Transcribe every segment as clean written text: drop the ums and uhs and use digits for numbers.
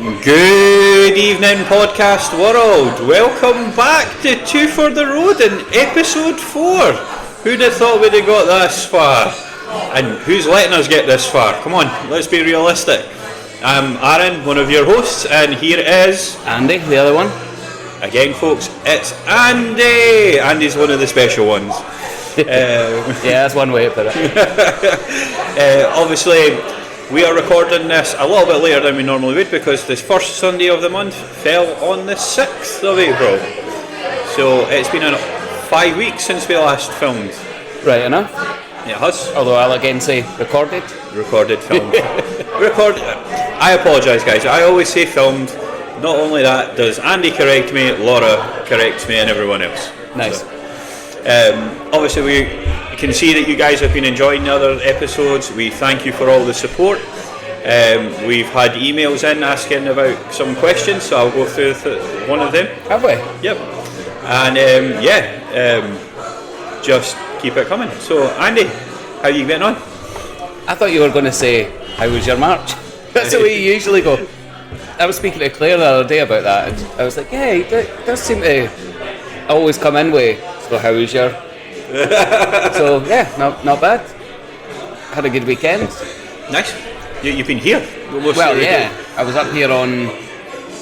Good evening, podcast world. Welcome back to Two for the Road in episode 4. Who'd have thought we'd have got this far? And who's letting us get this far? Come on, let's be realistic. I'm Aaron, one of your hosts, and here is Andy, the other one. Again, folks, it's Andy. Andy's one of the special ones. Yeah, that's one way to put it. Obviously, we are recording this a little bit later than we normally would because this first Sunday of the month fell on the 6th of April. So it's been 5 weeks since we last filmed. Right enough. It has. Although I'll again say recorded. Recorded, filmed. I apologise, guys. I always say filmed. Not only that, does Andy correct me, Laura corrects me, and everyone else. Nice. So, obviously, we can see that you guys have been enjoying the other episodes. We thank you for all the support. We've had emails in asking about some questions, so I'll go through one of them. Have we? Yep. And just keep it coming. So, Andy, how are you getting on? I thought you were going to say, how was your March? That's the way you usually go. I was speaking to Claire the other day about that, and I was like, yeah, it does seem to always come in with, so how was your... So, yeah, not bad. Had a good weekend. Nice. You've been here? Well, yeah. I was up here on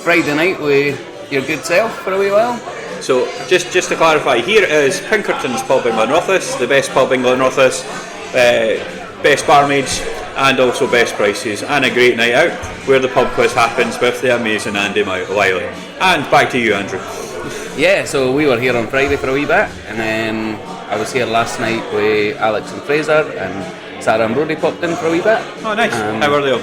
Friday night with your good self for a wee while. So, just to clarify, here is Pinkerton's pub in Glenrothes, the best pub in Glenrothes, best barmaids, and also best prices, and a great night out, where the pub quiz happens with the amazing Andy Wiley. And back to you, Andrew. Yeah, so we were here on Friday for a wee bit, and then I was here last night with Alex and Fraser, and Sarah and Brody popped in for a wee bit. Oh, nice. How are they all?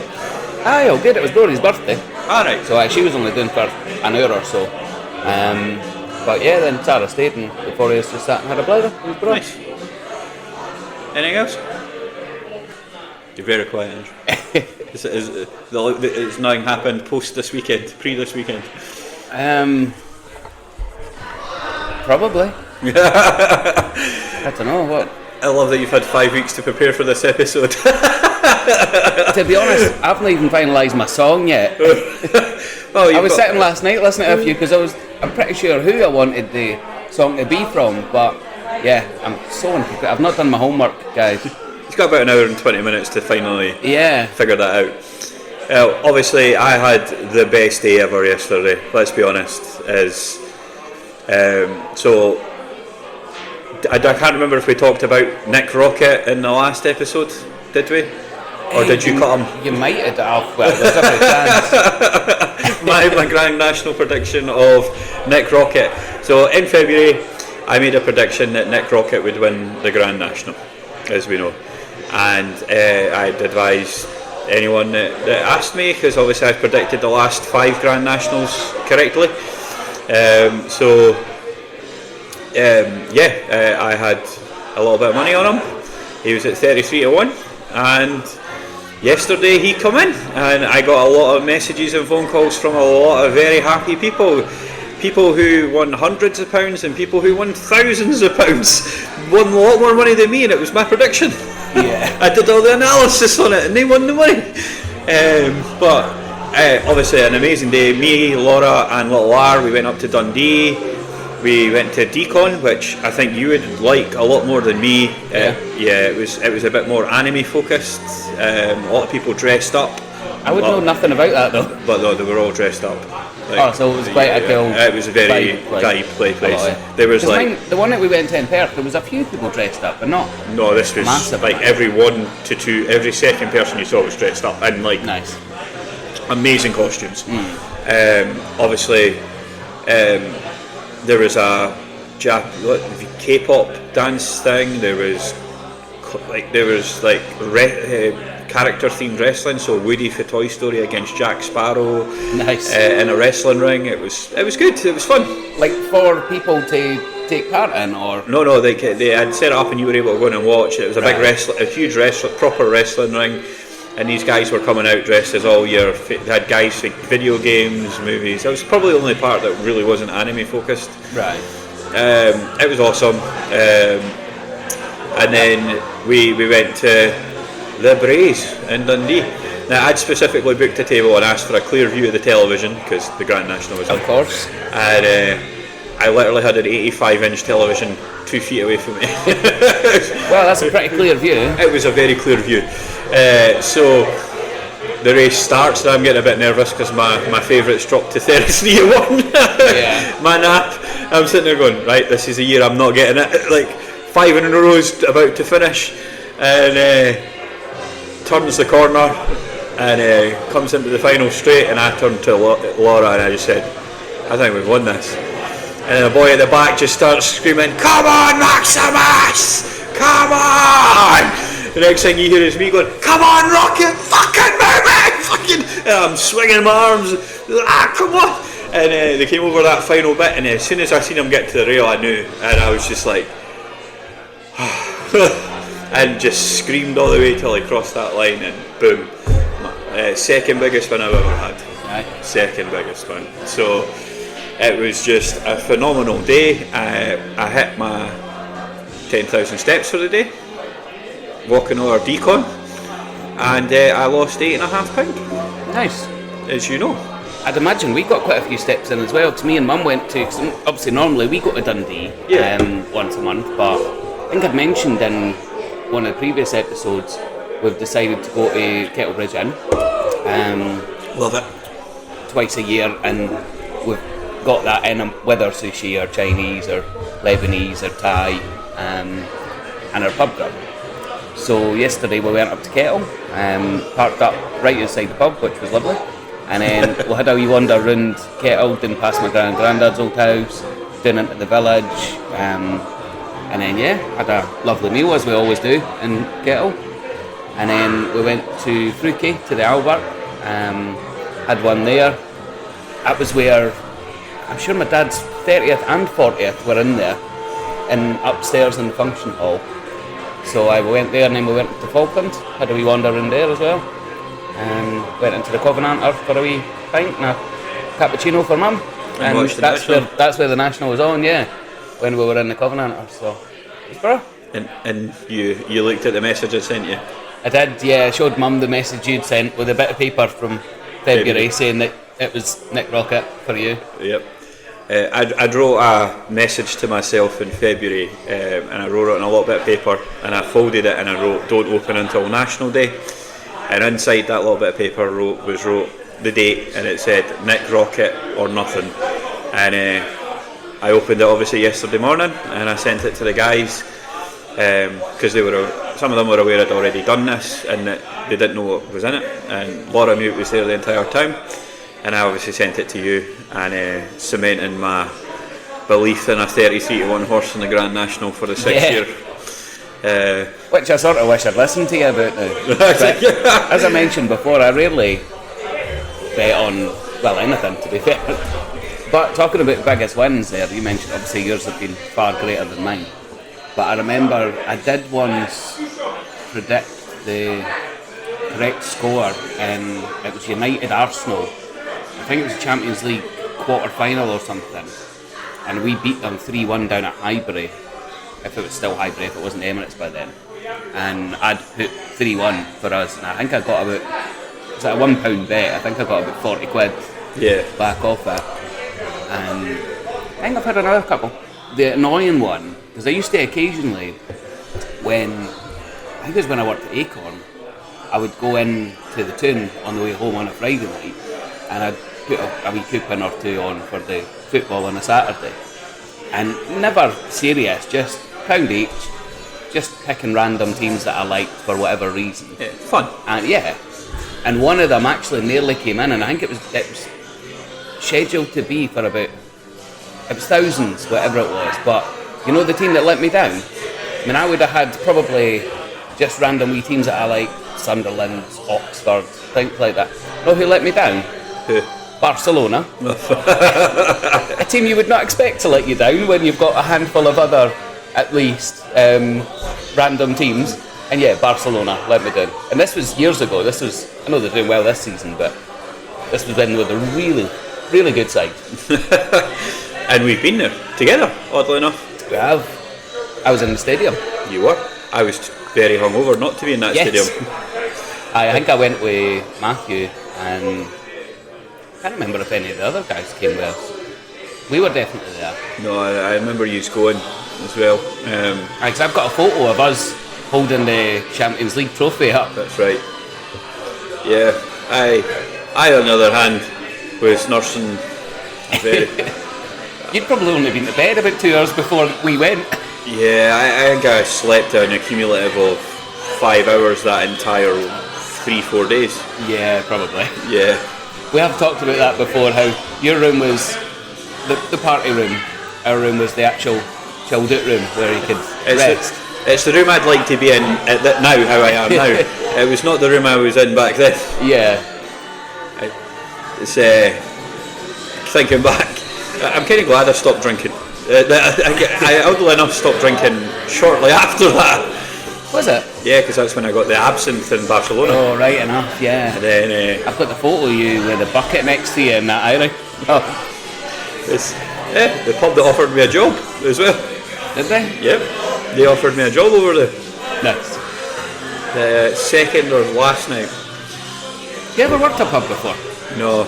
Aye, all good. It was Brody's birthday. Alright. So she was only doing for an hour or so. But yeah, then Sarah stayed, and the four of us just sat and had a blather. It was brilliant. Nice. Anything else? You're very quiet, Andrew. It's nothing happened post this weekend, pre this weekend. Probably. I don't know what. I love that you've had 5 weeks to prepare for this episode. To be honest, I've not even finalised my song yet. I was sitting last night listening to a few because I'm pretty sure who I wanted the song to be from, but yeah, I'm so unprepared. I've not done my homework, guys. It's got about an hour and 20 minutes to finally figure that out. Obviously, I had the best day ever yesterday, let's be honest. So, I can't remember if we talked about Nick Rocket in the last episode, did we? Or did you cut him? You might have done. Well, there's every chance. my Grand National prediction of Nick Rocket. So, in February, I made a prediction that Nick Rocket would win the Grand National, as we know. And I'd advise anyone that asked me, because obviously I predicted the last 5 Grand Nationals correctly. I had a little bit of money on him. He was at 33 to 1, and yesterday he come in, and I got a lot of messages and phone calls from a lot of very happy people who won hundreds of pounds and people who won thousands of pounds won a lot more money than me, and it was my prediction. Yeah. I did all the analysis on it and they won the money. But obviously an amazing day. Me, Laura and little R, we went up to Dundee. We went to Decon, which I think you would like a lot more than me. It was a bit more anime focused. A lot of people dressed up. I would know nothing about that though. But no, they were all dressed up. So it was quite a cool. It was a very guy place. There was the one that we went to in Perth. There was a few people dressed up, but not. No, this was massive. Like every 1 to 2, every second person you saw was dressed up and like nice, amazing costumes. Obviously, there was a K-pop dance thing. There was character themed wrestling, so Woody for Toy Story against Jack Sparrow. Nice. In a wrestling ring. It was good. It was fun. Like for people to take part in, or no, they had set it up and you were able to go in and watch. It was a big a huge proper wrestling ring, and these guys were coming out dressed as all your. They had guys for video games, movies. It was probably the only part that really wasn't anime focused. Right. It was awesome. And then we went to the Braes in Dundee, Now, I'd specifically booked a table and asked for a clear view of the television because the Grand National was on. Of course. And I literally had an 85-inch television 2 feet away from me. Well, that's a pretty clear view. It was a very clear view. So the race starts and I'm getting a bit nervous because my favourites dropped to 33-1. Yeah. My nap. I'm sitting there going, right, this is a year I'm not getting it. Like 5 in a row is about to finish. And turns the corner and comes into the final straight, and I turned to Laura and I just said, I think we've won this. And the boy at the back just starts screaming, come on Maximus! Come on! The next thing you hear is me going, come on Rocket! Fucking move it! Fucking! And I'm swinging my arms, come on! And they came over that final bit, and as soon as I seen him get to the rail I knew, and I was just like and just screamed all the way till I crossed that line, and boom, second biggest win I've ever had. Right. Second biggest win. So it was just a phenomenal day. I hit my 10,000 steps for the day, walking over decon, and I lost £8.5, Nice. as you know. I'd imagine we got quite a few steps in as well, because me and Mum went to, cause obviously normally we go to Dundee once a month, but I think I'd mentioned in one of the previous episodes we've decided to go to Kettlebridge Inn. Love it. Twice a year, and we've got that in with our sushi or Chinese or Lebanese or Thai and our pub grub. So yesterday we went up to Kettle, parked up right outside the pub, which was lovely, and then we had a wee wander around Kettle, didn't pass my granddad's old house, down into the village, and then had a lovely meal as we always do in Kettle, and then we went to Fruitcake, to the Albert, had one there. That was where I'm sure my dad's 30th and 40th were in there, and upstairs in the function hall. So I went there, and then we went to Falkland, had a wee wander around there as well, and went into the Covenanter for a wee pint and a cappuccino for Mum. And that's where the National was on, when we were in the Covenanter. So it was bro. And you looked at the message I sent you? I did, I showed Mum the message you'd sent with a bit of paper from February saying that it was Nick Rocket for you. Yep. I wrote a message to myself in February, and I wrote it on a little bit of paper, and I folded it and I wrote, don't open until National Day. And inside that little bit of paper was wrote the date, and it said Nick Rocket or nothing. And I opened it obviously yesterday morning, and I sent it to the guys, because some of them were aware I'd already done this, and that they didn't know what was in it, and Laura knew it was there the entire time. And I obviously sent it to you, and cementing my belief in a 33-1 horse in the Grand National for the 6th year. Which I sort of wish I'd listened to you about now. But, as I mentioned before, I rarely bet on, anything to be fair. But talking about biggest wins there, you mentioned obviously yours have been far greater than mine. But I remember I did once predict the correct score, and it was United Arsenal. I think it was Champions League quarter-final or something, and we beat them 3-1 down at Highbury, if it was still Highbury, if it wasn't Emirates by then, and I'd put 3-1 for us, and I think I got about, it was like a £1 bet, I think I got about 40 quid back off it, and I think I've had another couple. The annoying one, because I used to occasionally, I think it was when I worked at Acorn, I would go in to the Toon on the way home on a Friday night, and I'd put a wee coupon or two on for the football on a Saturday, and never serious, just £1 each, just picking random teams that I liked for whatever reason. Yeah, fun. And one of them actually nearly came in, and I think it was scheduled to be for about, it was thousands, whatever it was, but you know the team that let me down? I mean, I would have had probably just random wee teams that I like, Sunderland, Oxford, things like that. Know who let me down? Who? Barcelona. A team you would not expect to let you down when you've got a handful of other, at least, random teams. And Barcelona let me down. And this was years ago. I know they're doing well this season, but this was when they were the really, really good side. And we've been there together, oddly enough. We have. I was in the stadium. You were. I was very hungover not to be in that stadium. I think I went with Matthew, and I can't remember if any of the other guys came with us. We were definitely there. No, I remember you going as well. Because I've got a photo of us holding the Champions League trophy up. That's right. Yeah, I on the other hand was nursing very. You'd probably only been to bed about 2 hours before we went. Yeah, I think I slept an accumulative of 5 hours that entire 3-4 days. Yeah, probably. Yeah. We have talked about that before, how your room was the party room, our room was the actual chilled out room where you could rest. It's the room I'd like to be in now, how I am now. It was not the room I was in back then. Yeah. It's thinking back, I'm kind of glad I stopped drinking. I oddly enough stopped drinking shortly after that. Was it? Yeah, because that's when I got the absinthe in Barcelona. Oh, right enough, yeah. And then I've got the photo of you with a bucket next to you and that, Irish. Oh. The pub that offered me a job as well. Did they? Yep, they offered me a job over there. Nice. The second or last night. You ever worked a pub before? No.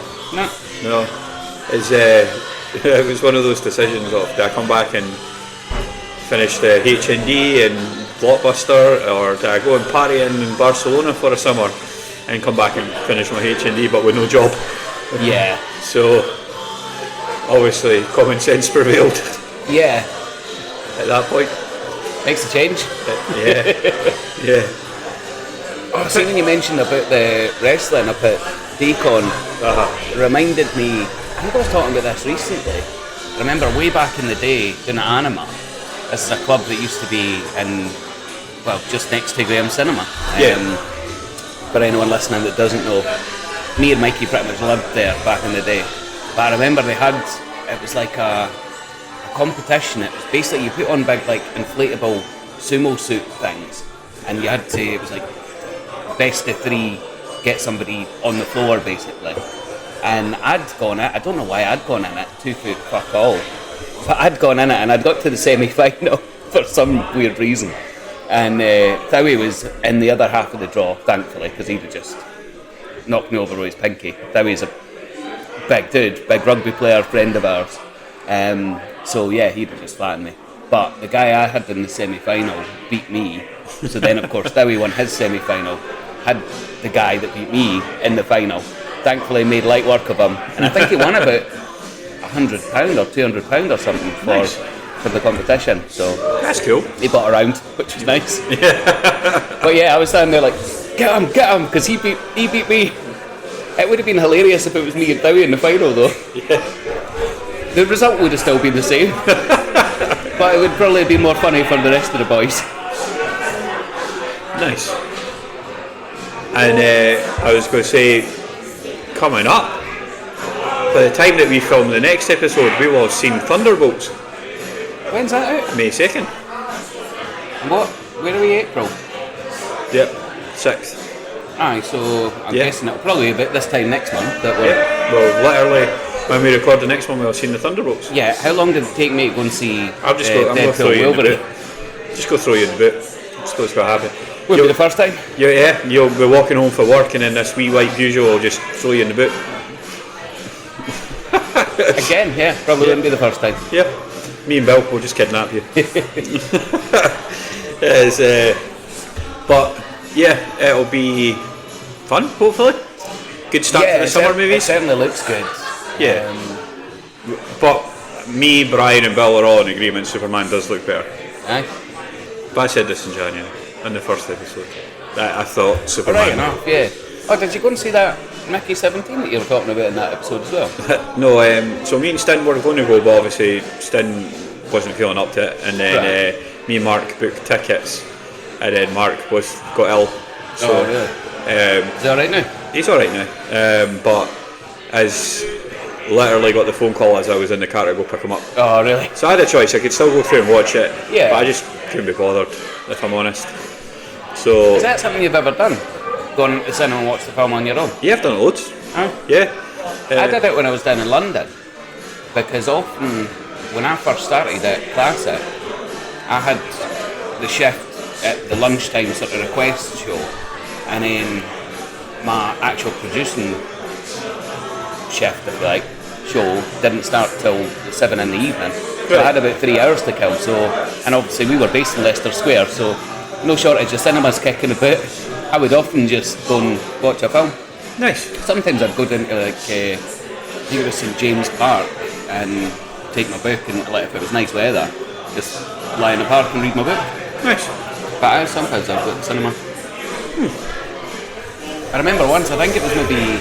No. It's, it was one of those decisions of, do I come back and finish the HND and Blockbuster, or do I go and party in Barcelona for a summer and come back and finish my HND but with no job? Yeah. So, obviously, common sense prevailed Yeah. at that point. Makes a change. Yeah. Oh, see, when you mentioned about the wrestling up at Decon, it reminded me, I think I was talking about this recently. I remember way back in the day doing Anima. This is a club that used to be in, well, just next to Graham Cinema. For anyone listening that doesn't know, me and Mikey pretty much lived there back in the day. But I remember they had, it was like a competition. It was basically, you put on big like inflatable sumo suit things, and you had to, it was like best of 3, get somebody on the floor basically. And I'd gone in, I don't know why I'd gone in it, 2 foot fuck all, but I'd gone in it and I'd got to the semi-final for some weird reason. And Towie was in the other half of the draw, thankfully, because he'd have just knocked me over with his pinky. Towie's a big dude, big rugby player, friend of ours. So yeah, he'd have just flattened me. But the guy I had in the semi-final beat me, so then of course Towie won his semi-final, had the guy that beat me in the final. Thankfully made light work of him, and I think he won about £100 or £200 or something for the competition. So That's cool. he bought around, which was nice. But yeah, I was standing there like, get him, because he beat me. It would have been hilarious if it was me and Dowie in the final though. Yeah. The result would have still been the same, but it would probably be more funny for the rest of the boys. Nice. And I was going to say, coming up, by the time that we film the next episode, we will have seen Thunderbolts. When's that out? May 2nd. What? Where are we, April? Yep, 6th. Aye, so I'm guessing it'll probably be about this time next month that we're... Yeah, well, literally, when we record the next one, we'll have seen the Thunderbolts. Yeah, how long did it take me to go and see I'm going to throw you in the boot. Just go throw you in the boot. Just what's going to happen. Would be the first time? Yeah, you'll be walking home for work and then this wee white Peugeot will just throw you in the boot. Again, yeah, probably wouldn't be the first time. Yep. Me and Bill will just kidnap you. But yeah, it'll be fun, hopefully. Good start to the summer movies. It certainly looks good. Yeah. But me, Brian and Bill are all in agreement Superman does look better. Aye. But I said this in January, in the first episode. I thought Superman... Right enough, yeah. Oh, did you go and see that Mickey 17 that you were talking about in that episode as well? No, so me and Stin were going to go, but obviously Stin wasn't feeling up to it, and then me and Mark booked tickets, and then Mark got ill. So, really? Is he alright now? He's alright now, but as literally got the phone call as I was in the car to go pick him up. Oh, really? So I had a choice. I could still go through and watch it, yeah, but I just couldn't be bothered, if I'm honest. So is that something you've ever done? Gone to cinema and watch the film on your own? Yeah, I've done it loads. Huh? Yeah. I did it when I was down in London, because often when I first started at Classic, I had the shift at the lunchtime sort of request show, and then my actual producing shift, if you like, show didn't start till 7 in the evening. So I had about 3 hours to kill. So, and obviously we were based in Leicester Square, so no shortage of cinemas kicking about. I would often just go and watch a film. Nice. Sometimes I'd go down to like I think it was St James Park and take my book and like if it was nice weather, just lie in the park and read my book. Nice. But sometimes I'd go to the cinema. I remember once, I think it was maybe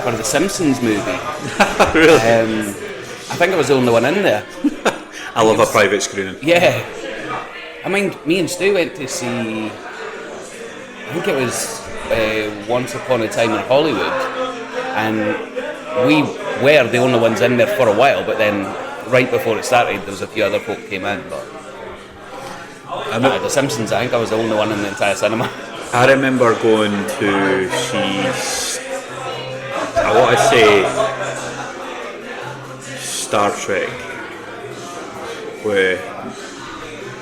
for the Simpsons movie. Really? I think I was the only one in there. I love a private screening. Yeah. I mean, me and Stu went to see, I think it was Once Upon a Time in Hollywood, and we were the only ones in there for a while, but then right before it started there was a few other folk came in, but the Simpsons, I think I was the only one in the entire cinema. I remember going to see, I want to say, Star Trek with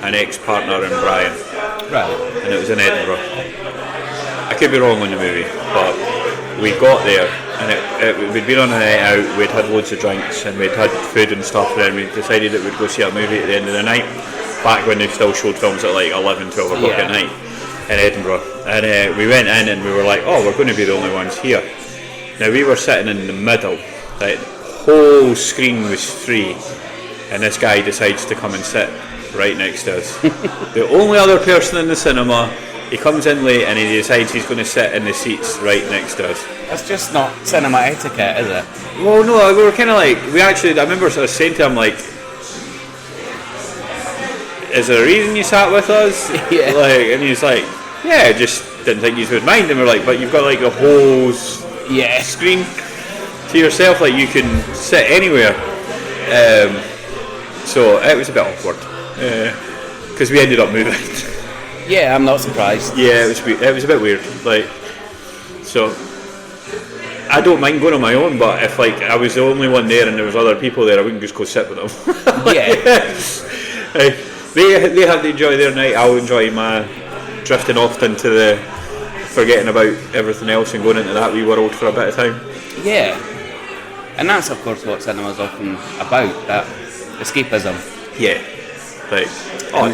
an ex-partner in Brian, Right. and it was in Edinburgh. I could be wrong on the movie, but we got there and we'd been on a night out, we'd had loads of drinks and we'd had food and stuff, and then we decided that we'd go see a movie at the end of the night, back when they still showed films at like 11, 12 o'clock at night in Edinburgh. And we went in and we were like, oh, we're going to be the only ones here. Now we were sitting in the middle, like the whole screen was free, and this guy decides to come and sit right next to us. The only other person in the cinema. He comes in late and he decides he's going to sit in the seats right next to us. That's just not cinema etiquette, is it? Well, no, we were kind of like, I remember sort of saying to him, like, is there a reason you sat with us? Yeah. Like, and he's like, yeah, I just didn't think you would mind. And we're like, but you've got like the whole screen to yourself, like you can sit anywhere. So it was a bit awkward because we ended up moving. Yeah, I'm not surprised. Yeah, it was a bit weird. Like, so I don't mind going on my own, but if like I was the only one there and there was other people there, I wouldn't just go sit with them. They had to enjoy their night. I'll enjoy my drifting off into the forgetting about everything else and going into that wee world for a bit of time. Yeah, and that's of course what cinema's often about, that escapism. Yeah, like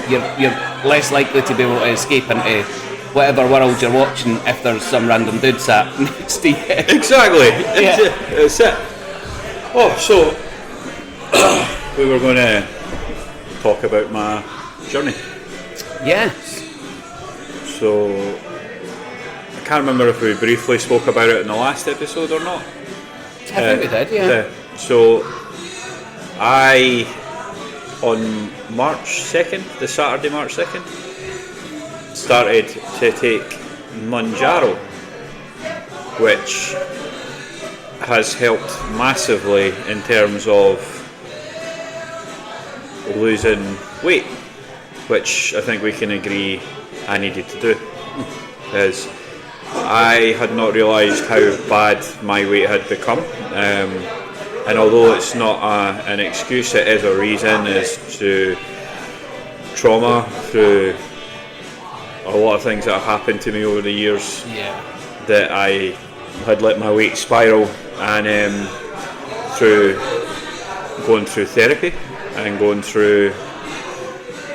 You're less likely to be able to escape into whatever world you're watching if there's some random dude sat next to you. Exactly. Yeah. That's it. Oh, so we were going to talk about my journey. Yes. So I can't remember if we briefly spoke about it in the last episode or not. I think we did, yeah. So I, on March 2nd, the Saturday March 2nd, started to take Mounjaro, which has helped massively in terms of losing weight, which I think we can agree I needed to do, because I had not realised how bad my weight had become, and although it's not an excuse, it is a reason as to trauma through a lot of things that have happened to me over the years. Yeah. That I had let my weight spiral, and through going through therapy and going through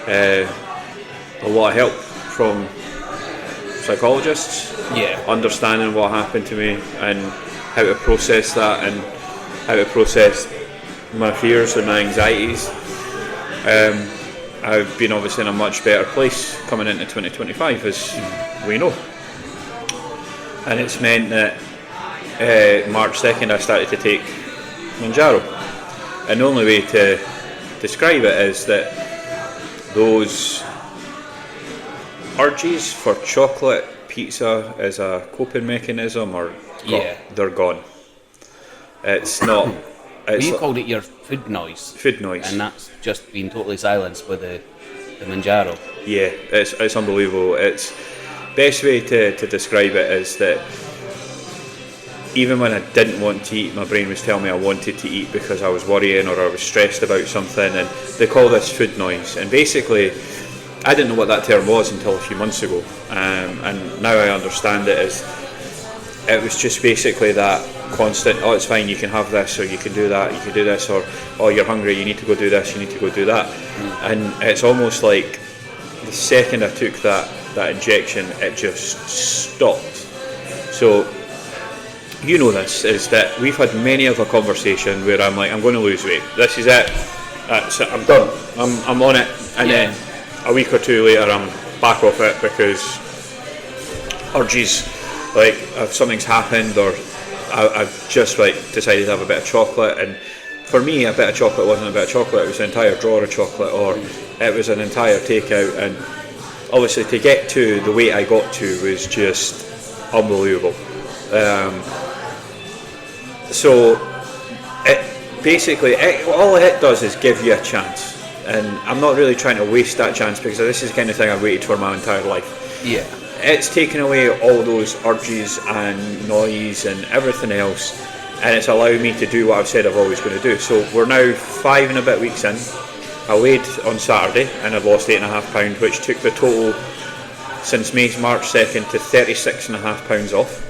a lot of help from psychologists, understanding what happened to me and how to process that and how to process my fears and my anxieties. I've been obviously in a much better place coming into 2025, as we know. And it's meant that March 2nd I started to take Mounjaro. And the only way to describe it is that those urges for chocolate, pizza as a coping mechanism they're gone. It's not... Well, you called it your food noise. Food noise. And that's just been totally silenced with the Mounjaro. Yeah, it's unbelievable. It's best way to describe it is that even when I didn't want to eat, my brain was telling me I wanted to eat because I was worrying or I was stressed about something, and they call this food noise. And basically, I didn't know what that term was until a few months ago, and now I understand it as it was just basically that constant, oh, it's fine, you can have this, or you can do that, you can do this, or oh, you're hungry, you need to go do this, you need to go do that. And it's almost like the second I took that injection, it just stopped. So you know this, is that we've had many of a conversation where I'm like, I'm going to lose weight, this is it, that's it, I'm done, I'm on it, and then a week or two later I'm back off it because urges, like if something's happened, or I've just like decided to have a bit of chocolate, and for me a bit of chocolate wasn't a bit of chocolate, it was an entire drawer of chocolate, or it was an entire takeout. And obviously to get to the weight I got to was just unbelievable. So it basically, all it does is give you a chance, and I'm not really trying to waste that chance, because this is the kind of thing I've waited for my entire life. Yeah. It's taken away all those urges and noise and everything else, and it's allowed me to do what I've said I've always going to do. So we're now 5 and a bit weeks in. I weighed on Saturday and I've lost 8.5 pounds, which took the total since March 2nd to 36.5 pounds off,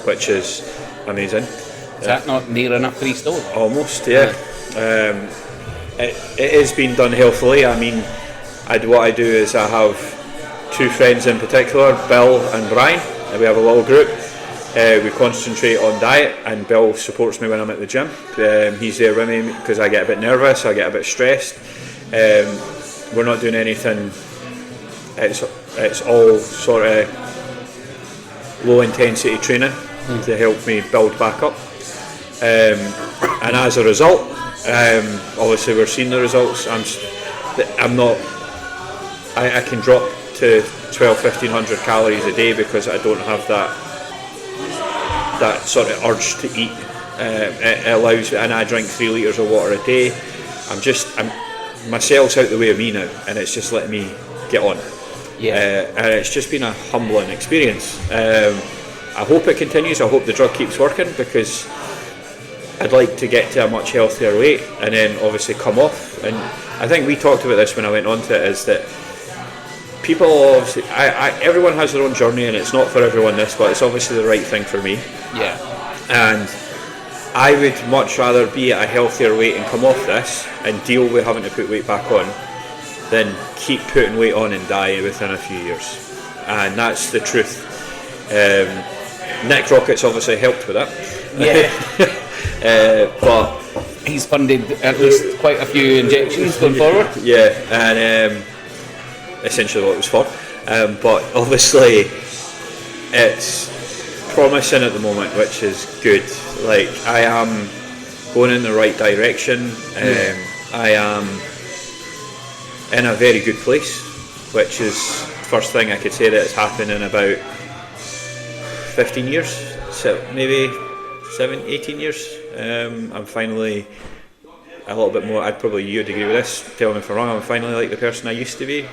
which is amazing. Is that not near enough 3 stone? Almost, yeah. It is being done healthily. I mean, what I do is I have 2 friends in particular, Bill and Brian, and we have a little group. We concentrate on diet, and Bill supports me when I'm at the gym. He's there with me because I get a bit nervous, I get a bit stressed. We're not doing anything, it's all sort of low intensity training to help me build back up. And as a result, obviously we're seeing the results. I can drop to 1,200-1,500 calories a day because I don't have that sort of urge to eat. It allows, and I drink 3 litres of water a day. My cell's out the way of me now, and it's just letting me get on. And it's just been a humbling experience. I hope it continues. I hope the drug keeps working, because I'd like to get to a much healthier weight and then obviously come off. And I think we talked about this when I went on to it, is that people obviously, everyone has their own journey, and it's not for everyone this, but it's obviously the right thing for me. Yeah. And I would much rather be at a healthier weight and come off this and deal with having to put weight back on than keep putting weight on and die within a few years. And that's the truth. Nick Rocket's obviously helped with that. Yeah. But he's funded at least quite a few injections going forward. Yeah, and essentially what it was for. But obviously it's promising at the moment, which is good. Like, I am going in the right direction. I am in a very good place, which is the first thing I could say that has happened in about 15 years, so maybe 18 years. I'm finally a little bit more, you'd agree with this, tell me if I'm wrong, I'm finally like the person I used to be.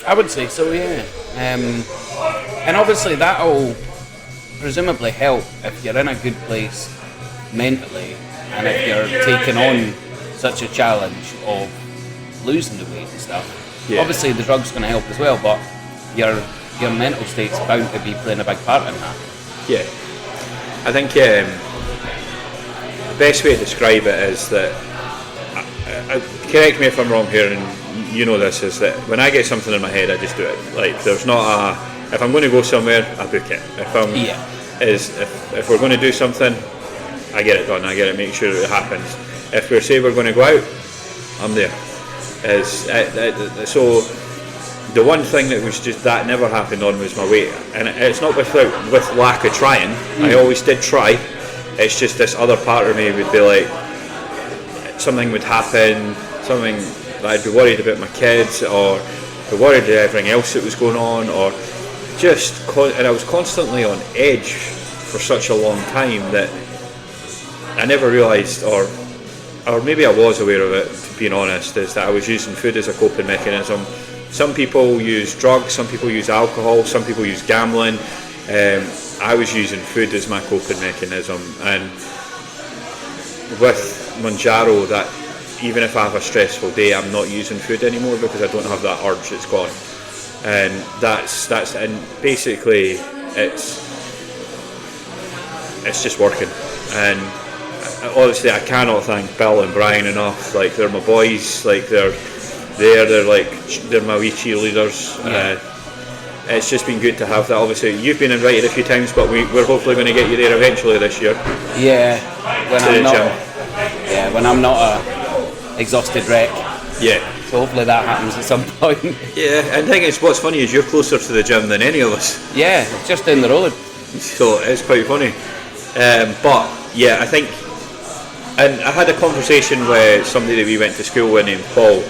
I would say so, yeah. And obviously that'll presumably help if you're in a good place mentally, and if you're taking on such a challenge of losing the weight and stuff. Yeah. Obviously the drug's going to help as well, but your mental state's bound to be playing a big part in that. Yeah. I think the best way to describe it is that, correct me if I'm wrong here, and you know this, is that when I get something in my head, I just do it. Like, there's not if I'm going to go somewhere, I book it. If we're going to do something, I get it done. I get it, make sure it happens. If we say we're going to go out, I'm there. So the one thing that was just that never happened on was my weight, and it's not with lack of trying. I always did try. It's just this other part of me would be like, something would happen, something that I'd be worried about my kids, or be worried about everything else that was going on, or and I was constantly on edge for such a long time that I never realised, or maybe I was aware of it, being honest, is that I was using food as a coping mechanism. Some people use drugs, some people use alcohol, some people use gambling. I was using food as my coping mechanism, and with Mounjaro, that even if I have a stressful day, I'm not using food anymore because I don't have that urge. It's gone, and that's and basically it's it's just working. And obviously I cannot thank Bill and Brian enough. Like, they're my boys. Like, they're my wee cheerleaders. It's just been good to have that. Obviously you've been invited a few times, but we're hopefully going to get you there eventually this year. Yeah, when I'm not a exhausted wreck. Yeah. So hopefully that happens at some point. Yeah, and the thing is, what's funny is you're closer to the gym than any of us. Yeah, it's just down the road. So it's quite funny. But yeah, I think, and I had a conversation with somebody that we went to school with named Paul,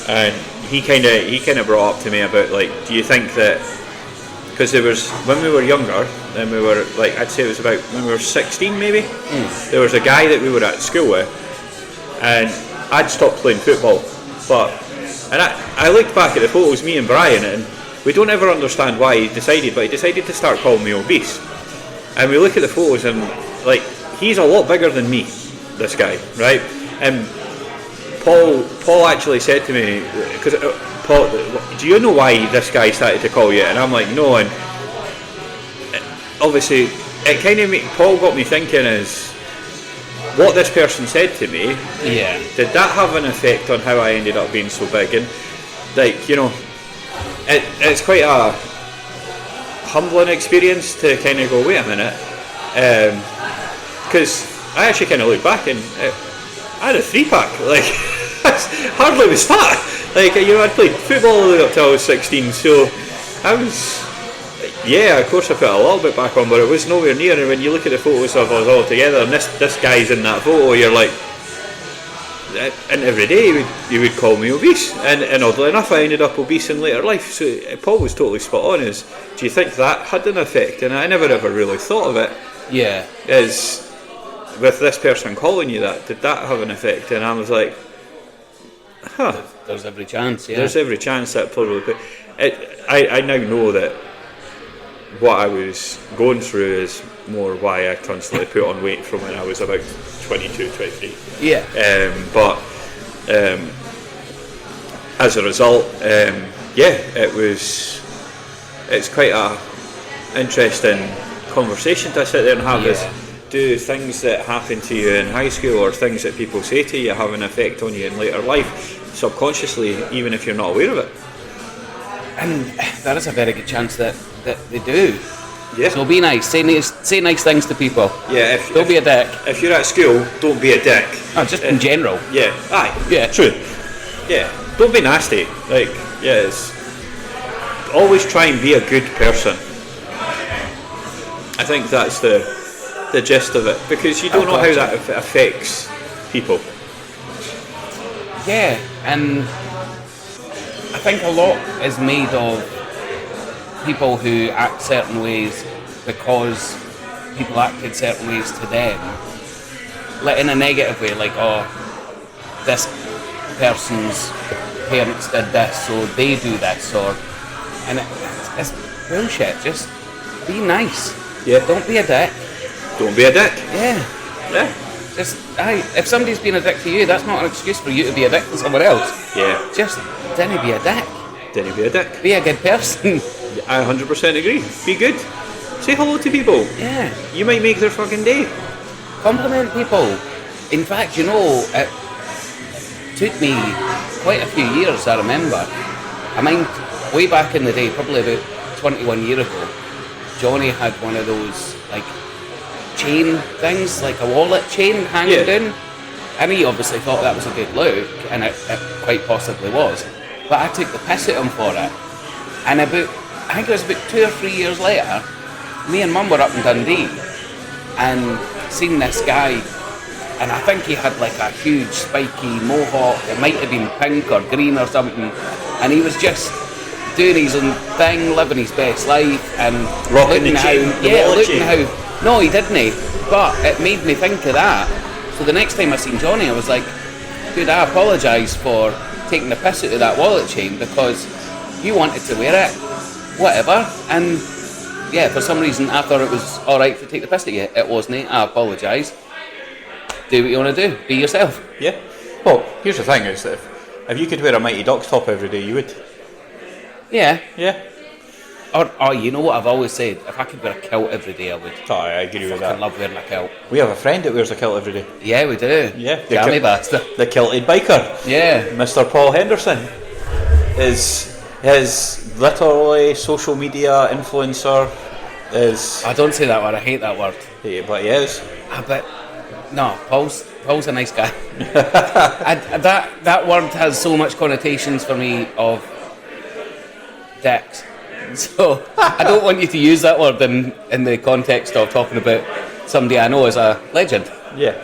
and he kind of brought up to me about, like, do you think that, because there was, when we were younger, and we were, like, I'd say it was about when we were 16 maybe, there was a guy that we were at school with, and I'd stopped playing football, and I looked back at the photos, me and Brian, and we don't ever understand why he decided, but he decided to start calling me obese. And we look at the photos, and, like, he's a lot bigger than me, this guy, right? And Paul actually said to me, because Paul, do you know why this guy started to call you? And I'm like, no. And obviously it kind of Paul got me thinking, is what this person said to me, did that have an effect on how I ended up being so big? And, like, you know, it's quite a humbling experience to kind of go, wait a minute, because I actually kind of look back, and I had a 3-pack, like, hardly was fat. Like, you know, I'd played football all the way up till I was 16, so I was, yeah, of course I put a little bit back on, but it was nowhere near. And when you look at the photos of us all together, and this guy's in that photo, you're like, and every day he would call me obese, and oddly enough I ended up obese in later life. So Paul was totally spot on. Is, do you think that had an effect? And I never ever really thought of it. Yeah. Is, with this person calling you that, did that have an effect? And I was like, huh. There's every chance, yeah. There's every chance that probably. I now know that what I was going through is more why I constantly put on weight from when I was about 22, 23. Yeah. But as a result, it's quite a interesting conversation to sit there and have. Is, do things that happen to you in high school or things that people say to you have an effect on you in later life, subconsciously, even if you're not aware of it? And there is a very good chance that they do. Yeah. So be nice. Say nice things to people. Yeah. Don't be a dick. If you're at school, don't be a dick. Oh, just in general. Yeah. Aye. Yeah. True. Yeah. Don't be nasty. Like, yeah. It's, always try and be a good person. I think that's the gist of it, because you don't know how that affects people. Yeah, and I think a lot is made of people who act certain ways because people acted certain ways to them, like in a negative way, like, oh, this person's parents did this, so they do this, and it's bullshit. Just be nice. Yeah. Don't be a dick. Don't be a dick. Yeah. Yeah. Just, if somebody's been a dick to you, that's not an excuse for you to be a dick to someone else. Yeah. Just don't be a dick. Don't be a dick. Be a good person. I 100% agree. Be good. Say hello to people. Yeah. You might make their fucking day. Compliment people. In fact, you know, it took me quite a few years, I remember. I mind, way back in the day, probably about 21 years ago, Johnny had one of those, like, chain things, like a wallet chain hanging down, and he obviously thought that was a good look, and it quite possibly was, but I took the piss at him for it. And I think it was about 2 or 3 years later, me and Mum were up in Dundee and seen this guy, and I think he had like a huge spiky mohawk. It might have been pink or green or something, and he was just doing his own thing, living his best life, and rocking the chain. No, he didn't, but it made me think of that. So the next time I seen Johnny, I was like, dude, I apologise for taking the piss out of that wallet chain, because you wanted to wear it, whatever, and yeah, for some reason I thought it was alright to take the piss at you. It wasn't. I apologise. Do what you want to do. Be yourself. Yeah. Well, here's the thing, is that if you could wear a Mighty Ducks top every day, you would. Yeah. Yeah. Or you know what I've always said? If I could wear a kilt every day, I would. Oh, I agree with I that. love wearing a kilt. We have a friend that wears a kilt every day. Yeah, we do. Yeah, Jammy bastard. The kilted biker. Yeah. Mr. Paul Henderson is his literally social media influencer. I don't say that word. I hate that word. Yeah, but he is. But no, Paul's a nice guy. That word has so much connotations for me of dicks. So I don't want you to use that word in the context of talking about somebody I know as a legend. Yeah.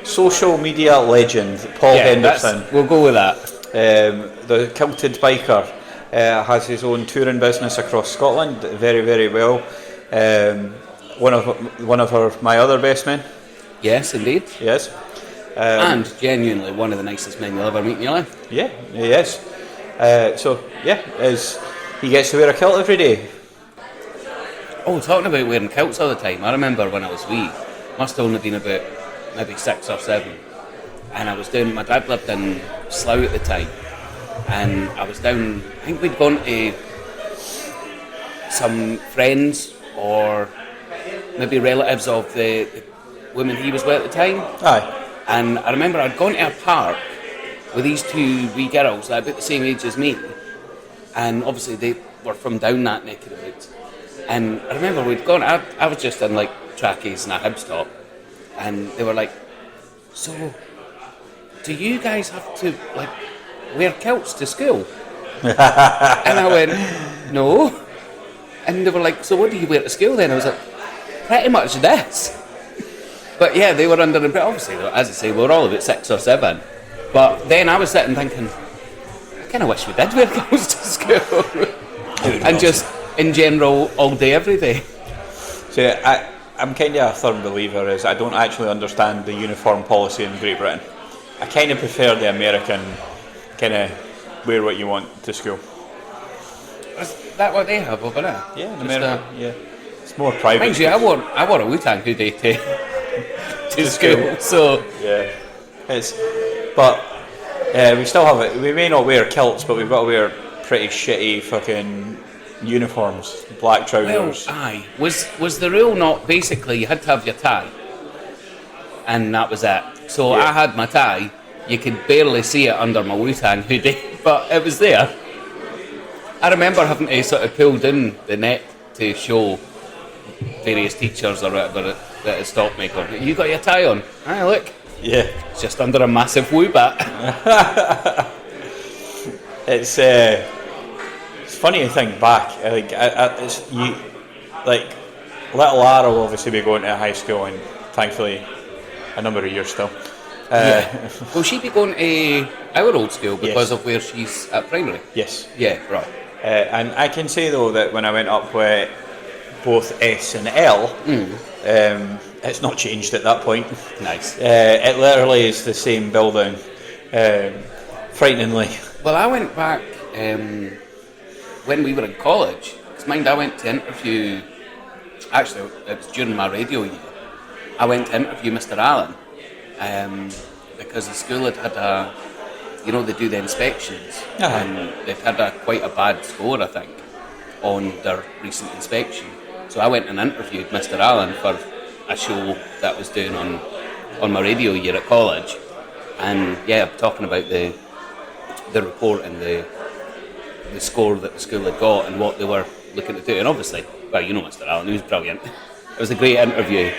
Social media legend Paul Henderson. We'll go with that. The kilted biker has his own touring business across Scotland. Very, very well. One of my other best men. Yes, indeed. Yes. And genuinely one of the nicest men you'll ever meet in your life. Yeah. Yes. He gets to wear a kilt every day. Oh, talking about wearing kilts all the time. I remember when I was wee. Must have only been about maybe 6 or 7. And I was down. My dad lived in Slough at the time. And I was down, I think we'd gone to some friends or maybe relatives of the woman he was with at the time. Aye. And I remember I'd gone to a park with these 2 wee girls that are about the same age as me. And obviously they were from down that neck of the woods. And I remember we'd gone, I was just in like trackies and a Hibs top. And they were like, so, do you guys have to like wear kilts to school? And I went, no. And they were like, so what do you wear to school then? I was like, pretty much this. But yeah, they were under the impression, obviously, as I say, we were all about 6 or 7. But then I was sitting thinking, I kind of wish we did wear kilts to school. And just, in general, all day, every day. So I'm kind of a firm believer is I don't actually understand the uniform policy in Great Britain. I kind of prefer the American kind of wear what you want to school. Is that what they have over there? Yeah, in Just, America, yeah. It's more private. Mind you, I wore a Wu-Tang hoodie to school, so... Yeah. But we still have it. We may not wear kilts, but we've got to wear pretty shitty fucking uniforms, black trousers. Well, aye. Was the rule not basically you had to have your tie? And that was it. So Yeah. I had my tie. You could barely see it under my Wu-Tang hoodie, but it was there. I remember having to sort of pull down the neck to show various teachers or whatever that had stopped me going, you got your tie on? Aye, look. Yeah. It's just under a massive Wu bat. It's funny to think back. Little Lara will obviously be going to high school, and thankfully, a number of years still. Yeah. Will she be going to our old school because Yes. of where she's at primary? Yes. Yeah, right. And I can say though that when I went up with both S and L, it's not changed at that point. Nice. It literally is the same building. Frighteningly. Well, I went back when we were in college. Because mind, I went to interview. Actually, it was during my radio year. I went to interview Mr. Allen because the school had a, they do the inspections, and they'd had quite a bad score, I think, on their recent inspection. So I went and interviewed Mr. Allen for a show that was doing on my radio year at college, and yeah, talking about the report and the score that the school had got and what they were looking to do. And obviously, well, you know Mr. Allen, he was brilliant. It was a great interview.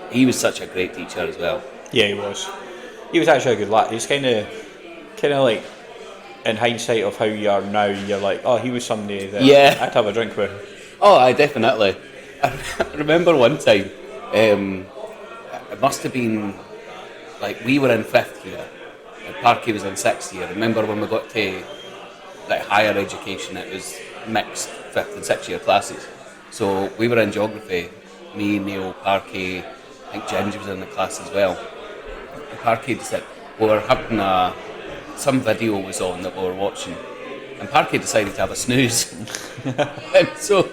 He was such a great teacher as well. Yeah, he was. He was actually a good lad. He's kind of like, in hindsight of how you are now, you're like, oh, he was somebody that I'd have a drink with. Oh, I definitely. I remember one time, it must have been, like, we were in 5th year, and Parky was in 6th year. I remember when we got to, like, higher education, it was mixed 5th and 6th year classes. So we were in geography, me, Neil, Parky, I think Ginger was in the class as well. And Parky said, we were having some video was on that we were watching, and Parky decided to have a snooze. And so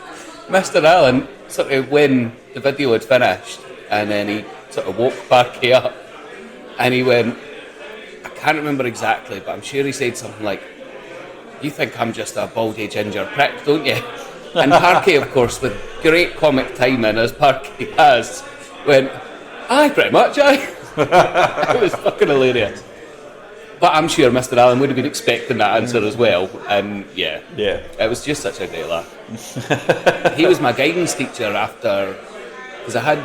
Mr. Allen, sort of when the video had finished, and then he sort of woke Parky up, and he went, I can't remember exactly, but I'm sure he said something like, you think I'm just a baldy ginger prick, don't you? And Parky, of course, with great comic timing, as Parky has, went, aye, pretty much, aye. It was fucking hilarious. But I'm sure Mr. Allen would have been expecting that answer as well. And yeah, it was just such a great laugh. He was my guidance teacher after, because I had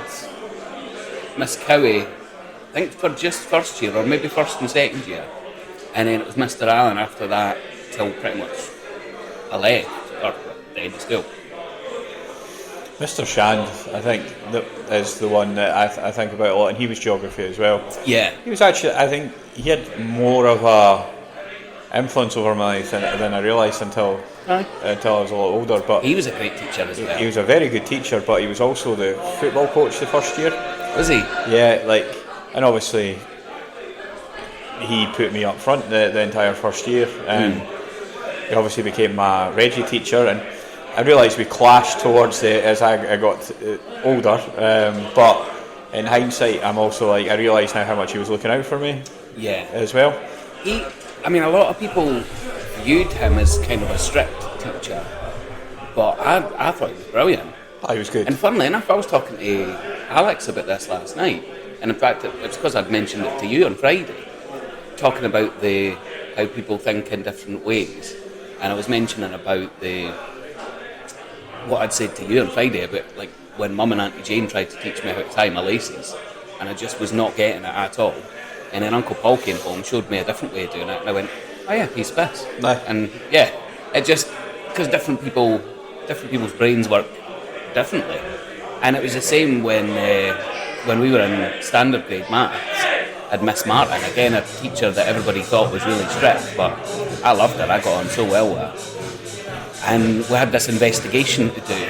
Miss Cowie, I think for just first year, or maybe first and second year. And then it was Mr. Allen after that, till pretty much I left, or the end of school. Mr. Shand, I think, is the one that I think about a lot, and he was geography as well. Yeah. He was actually, I think, he had more of a influence over my life than I realised until I was a lot older. But he was a great teacher as well. He was a very good teacher, but he was also the football coach the first year. Was he? Yeah, and obviously he put me up front the entire first year, and he obviously became my Reggie teacher, and I realised we clashed towards as I got older, but in hindsight I'm also I realise now how much he was looking out for me as well. A lot of people viewed him as kind of a strict teacher, but I thought he was brilliant. Oh, he was good. And funnily enough, I was talking to Alex about this last night, and in fact it's because I'd mentioned it to you on Friday, talking about how people think in different ways, and I was mentioning about what I'd said to you on Friday about when Mum and Auntie Jane tried to teach me how to tie my laces, and I just was not getting it at all. And then Uncle Paul came home, showed me a different way of doing it, and I went, oh yeah, piece of piss. Aye. And yeah, it just, because different people's brains work differently. And it was the same when we were in standard grade maths. I'd Miss Martin, again a teacher that everybody thought was really strict, but I loved her, I got on so well with her. And we had this investigation to do,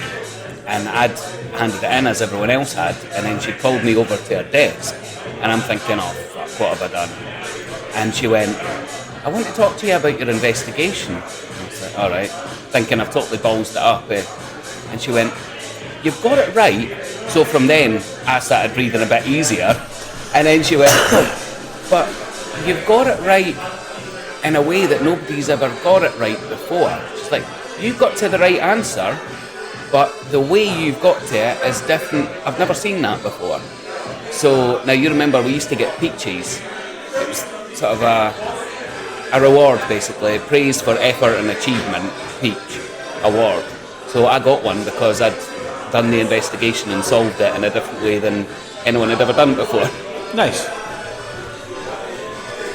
and I'd handed it in as everyone else had, and then she pulled me over to her desk, and I'm thinking, oh fuck, what have I done? And she went, I want to talk to you about your investigation. And I was like, alright, thinking I've totally ballsed it up. And she went, you've got it right. So from then, I started breathing a bit easier, and then she went, but you've got it right in a way that nobody's ever got it right before. She's like, you got to the right answer, but the way you've got to it is different. I've never seen that before. So now you remember we used to get peaches. It was sort of a reward, basically, praise for effort and achievement, peach award. So I got one because I'd done the investigation and solved it in a different way than anyone had ever done before. Nice.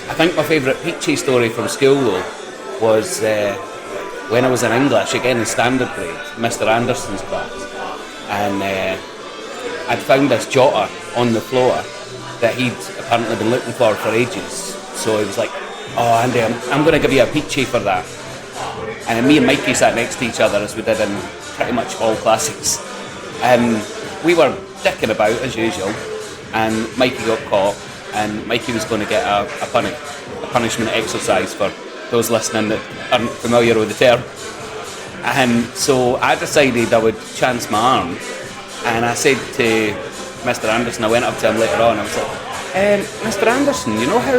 I think my favourite peachy story from school though was when I was in English, again in standard grade, Mr. Anderson's class, and I'd found this jotter on the floor that he'd apparently been looking for ages. So he was like, oh Andy, I'm going to give you a peachy for that. And then me and Mikey sat next to each other as we did in pretty much all classes. And we were dicking about as usual, and Mikey got caught, and Mikey was going to get a punishment exercise for those listening that aren't familiar with the term. And so I decided I would chance my arm, and I said to Mr. Anderson, I went up to him later on, I was like, Mr. Anderson, you know how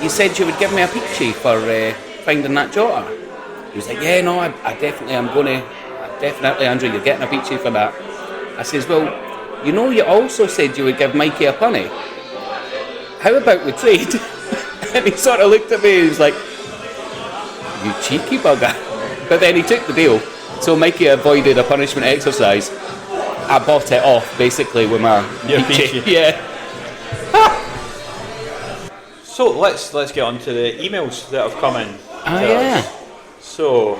you said you would give me a peachy for finding that jotter? He was like, yeah, no, I definitely, definitely, Andrew, you're getting a peachy for that. I says, well, you know you also said you would give Mikey a punny. How about we trade? And he sort of looked at me and he was like, you cheeky bugger. But then he took the deal. So Mikey avoided a punishment exercise. I bought it off, basically, with my peachy. Yeah. So let's get on to the emails that have come in. Oh, yeah. So,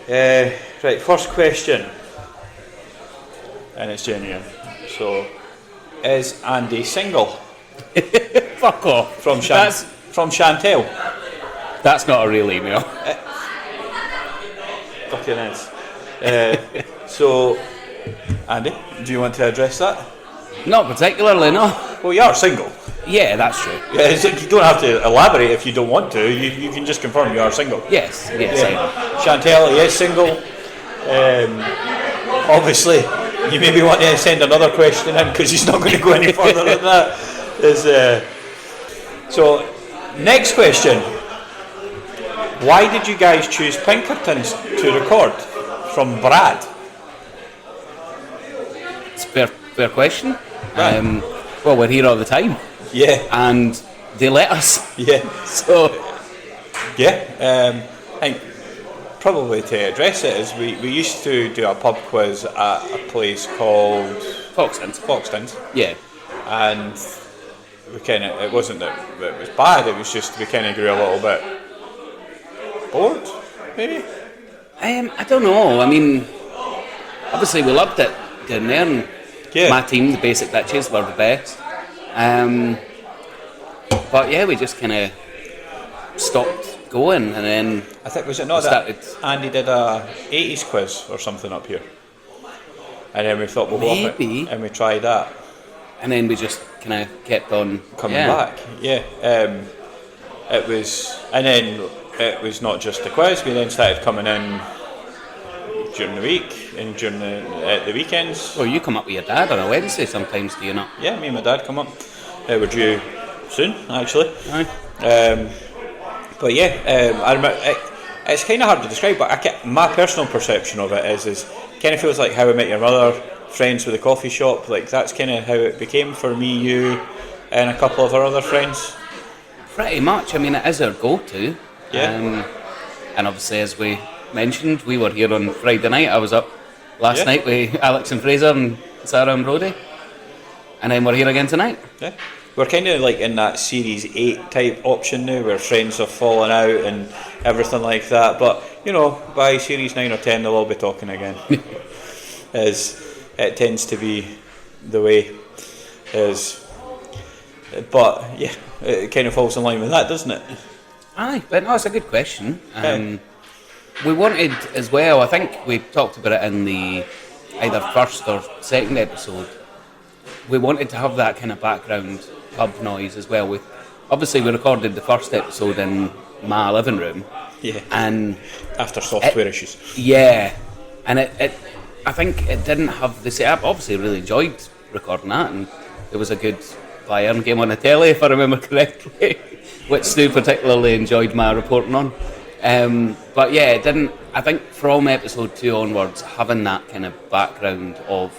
right, first question, and it's genuine. So, is Andy single? Fuck off. From Chantel. That's not a real email. Fucking is. So, Andy, do you want to address that? Not particularly, no. Well, you are single. Yeah, that's true. Yeah, you don't have to elaborate if you don't want to. You can just confirm you are single. Yes. Chantel, he is single. Obviously, you maybe want to send another question in because he's not going to go any further than that. So, next question. Why did you guys choose Pinkertons to record from Brad? It's a fair question. Right. Well, we're here all the time, Yeah, and they let us. yeah, So yeah. I think probably to address it is we used to do a pub quiz at a place called Foxtons, yeah. and we kind of, it wasn't that it was bad, it was just we kind of grew a little bit bored, maybe. I don't know. I mean, obviously we loved it down there, and Yeah. my team, the Basic Bitches, were the best. But yeah, we just kind of stopped going, and then I think, was it not started- that Andy did a 80s quiz or something up here, and then we thought we'll go up Maybe. it, and we tried that. we just kind of kept on Coming back, yeah. It was, and then it was not just the quiz. We then started coming in during the week and during the weekends. Well, you come up with your dad on a Wednesday sometimes, do you not? Yeah, me and my dad come up. We're due soon, actually. Aye. But yeah, I remember it's kind of hard to describe. But my personal perception of it is kind of feels like How I Met Your Mother, Friends with a Coffee Shop. Like that's kind of how it became for me, you, and a couple of our other friends. Pretty much. I mean, it is our go-to. Yeah. And obviously, as we mentioned, we were here on Friday night. I was up last night with Alex and Fraser and Sarah and Brody. And then we're here again tonight. Yeah. We're kind of like in that Series 8 type option now where friends have fallen out and everything like that. But, you know, by Series 9 or 10 they'll all be talking again. As it tends to be the way. But, yeah, it kind of falls in line with that, doesn't it? Aye, but no, it's a good question. We wanted as well, I think we talked about it in the either first or second episode, we wanted to have that kind of background pub noise as well. Obviously we recorded the first episode in my living room. Yeah. And after software issues. yeah, and it I think it didn't have the setup. Obviously really enjoyed recording that, and there was a good Bayern game on the telly if I remember correctly, which Stu particularly enjoyed my reporting on. But yeah, it didn't. I think from episode 2 onwards, having that kind of background of,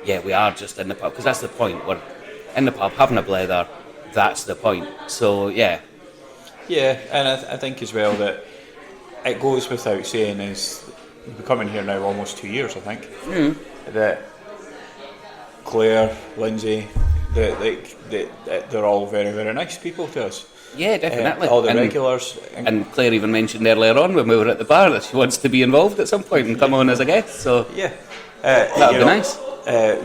yeah, we are just in the pub, because that's the point. We're in the pub having a blether. That's the point. So yeah. Yeah, and I think as well that it goes without saying is we've been coming here now almost 2 years, I think. That Claire, Lindsay, they're all very, very nice people to us. Yeah, definitely. All the regulars. And Claire even mentioned earlier on when we were at the bar that she wants to be involved at some point and come on as a guest. So yeah, that'd be nice.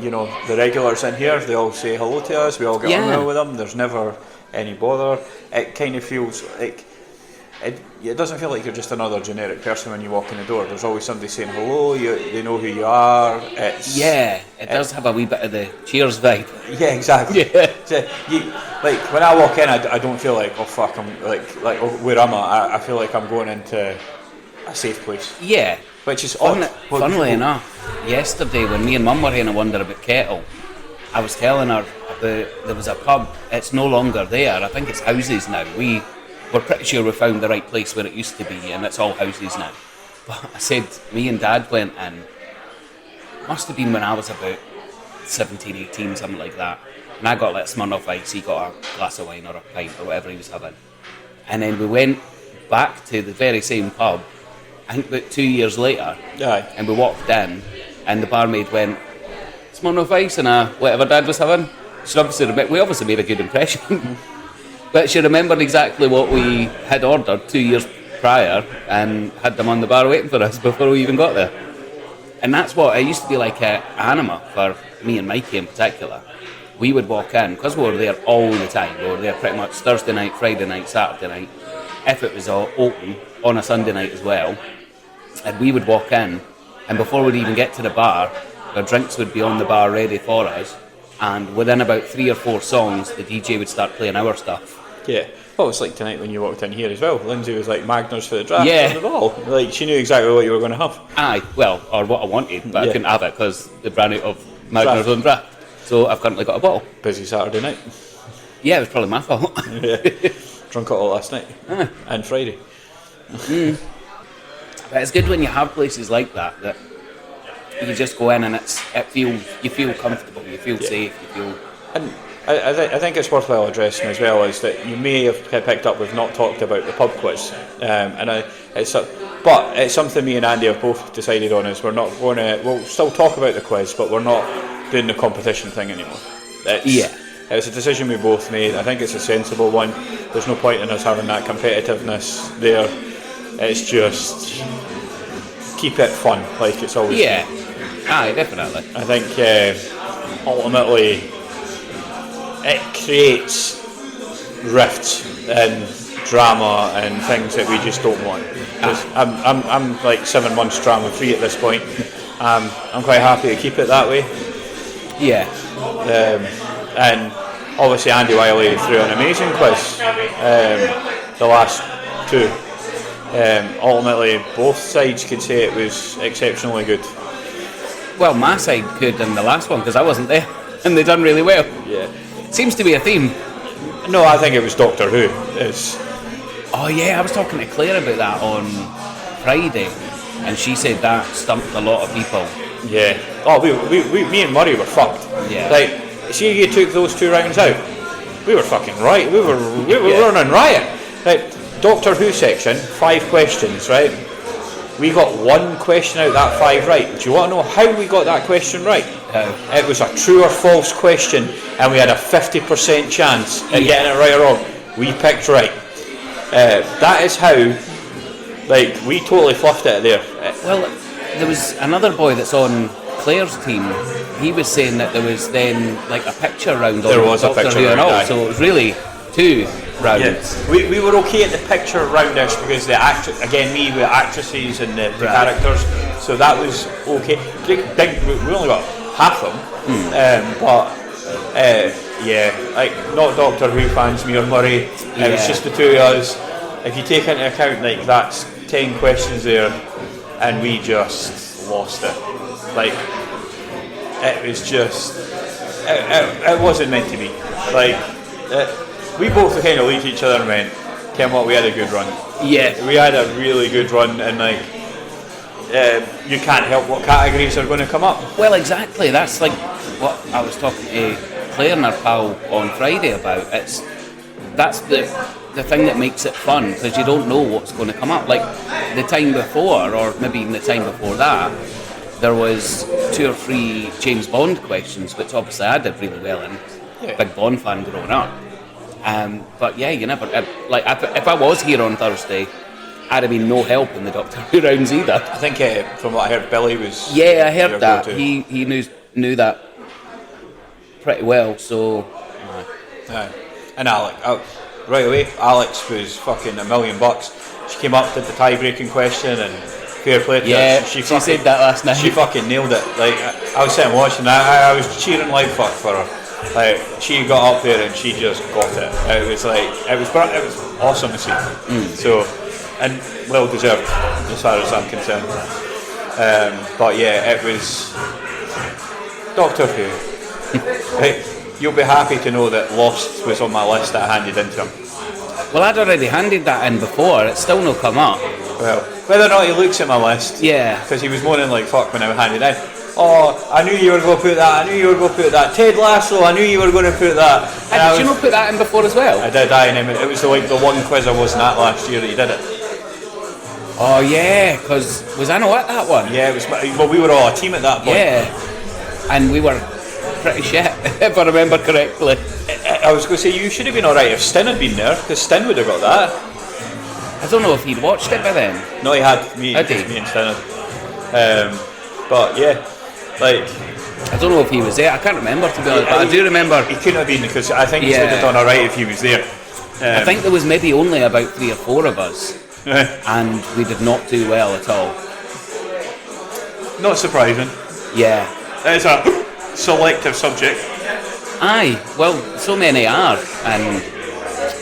You know, the regulars in here, they all say hello to us. We all get on well with them. There's never any bother. It kind of feels like it doesn't feel like you're just another generic person when you walk in the door. There's always somebody saying hello. They know who you are. It does have a wee bit of the Cheers vibe. Yeah, exactly. Yeah. So like when I walk in, I don't feel like, oh fuck, I'm like where am I? I feel like I'm going into a safe place. Yeah. Which is odd. Funnily enough, yesterday when me and Mum were having a wonder about Kettle, I was telling her about there was a pub. It's no longer there. I think it's houses now. We're pretty sure we found the right place where it used to be, and it's all houses now. But I said, me and Dad went in, must have been when I was about 17, 18, something like that. And I got like Smirnoff Ice, he got a glass of wine or a pint or whatever he was having. And then we went back to the very same pub, I think about 2 years later, and we walked in, and the barmaid went, Smirnoff Ice and whatever Dad was having. We obviously made a good impression. But she remembered exactly what we had ordered 2 years prior and had them on the bar waiting for us before we even got there. And that's what it used to be like an anima for me and Mikey in particular. We would walk in, because we were there all the time. We were there pretty much Thursday night, Friday night, Saturday night, if it was all open, on a Sunday night as well. And we would walk in, and before we'd even get to the bar, our drinks would be on the bar ready for us. And within about 3 or 4 songs, the DJ would start playing our stuff. Yeah. Well, it's like tonight when you walked in here as well. Lindsay was like Magners for the draft. Yeah. Not at all. Like she knew exactly what you were going to have. Aye, well, or what I wanted, but I couldn't have it because they ran out of Magners on draft. So I've currently got a bottle. Busy Saturday night. Yeah, it was probably my fault. Yeah. Drunk it all last night and Friday. But it's good when you have places like that you just go in and you feel comfortable, you feel safe, you feel. And I think it's worthwhile addressing as well is that you may have picked up we've not talked about the pub quiz, but it's something me and Andy have both decided on is we're not going to. We'll still talk about the quiz, but we're not doing the competition thing anymore. It's a decision we both made. I think it's a sensible one. There's no point in us having that competitiveness there. It's just keep it fun, like it's always been. Aye, definitely. I think ultimately it creates rifts and drama and things that we just don't want. I'm like 7 months drama free at this point. I'm quite happy to keep it that way. Yeah. And obviously Andy Wiley threw an amazing quiz. The last two. Ultimately, both sides could say it was exceptionally good. Well, my side could in the last one because I wasn't there, and they done really well. Yeah. Seems to be a theme. No, I think it was Doctor Who. Oh yeah, I was talking to Claire about that on Friday, and she said that stumped a lot of people. Yeah. Oh, me and Murray were fucked. Yeah. Like, see, you took those 2 rounds out. We were fucking right. We were running riot. Like, Doctor Who section, 5 questions, right? We got 1 question out of that 5 right. Do you want to know how we got that question right? It was a true or false question, and we had a 50% chance at getting it right or wrong. We picked right. That is how, like, we totally fluffed it there. Well, there was another boy that's on Claire's team. He was saying that there was then like a picture round on Doctor Who and all, so it was really 2 rounds. Yeah. We were okay at the picture roundish because the again me with actresses and the characters, so that was okay. We only got half of them, like not Doctor Who fans, me or Murray. It was just the 2 of us. If you take into account like that's 10 questions there, and we just lost it. Like it was just it wasn't meant to be. Like. We both kind of looked at each other and went, Ken, what, we had a good run. Yeah. We had a really good run, and like, you can't help what categories are going to come up. Well, exactly. That's like what I was talking to Claire and her pal on Friday about. That's the thing that makes it fun, because you don't know what's going to come up. Like the time before, or maybe even the time before that, there was 2 or 3 James Bond questions, which obviously I did really well in. Big Bond fan growing up. But yeah, you never like if I was here on Thursday, I'd have been no help in the Doctor Who rounds either. I think from what I heard, Billy was. Yeah, I heard that he knew that pretty well. So. And Alex, right away, Alex was fucking $1 million. She came up, did the tie-breaking question, and fair play to her. Yeah, she said that last night. She fucking nailed it. Like I was sitting watching that, I was cheering like fuck for her. Like she got up there and she just got it. It was awesome to see. So, and well deserved as far as I'm concerned. But yeah, it was Doctor Who. Right, you'll be happy to know that Lost was on my list that I handed into him. Well, I'd already handed that in before. It's still not come up. Well, whether or not he looks at my list, because he was moaning like fuck when I handed it in. Oh, I knew you were going to put that. Ted Lasso, I knew you were going to put that. And did you not put that in before as well? I did, and it was like the one quiz I wasn't at last year that you did it. Oh yeah, because was I not at that one? Yeah, it was. Well, we were all a team at that point. Yeah, and we were pretty shit, if I remember correctly. I was going to say you should have been alright if Stin had been there, because Stin would have got that. I don't know if he'd watched it by then. No, he had. Me and Stin had. But yeah. Like, I don't know if he was there. I can't remember, to be honest, but I do remember. He couldn't have been, because I think he would have done alright if he was there. I think there was maybe only about 3 or 4 of us, and we did not do well at all. Not surprising. Yeah. It's a selective subject. Aye, well, so many are, and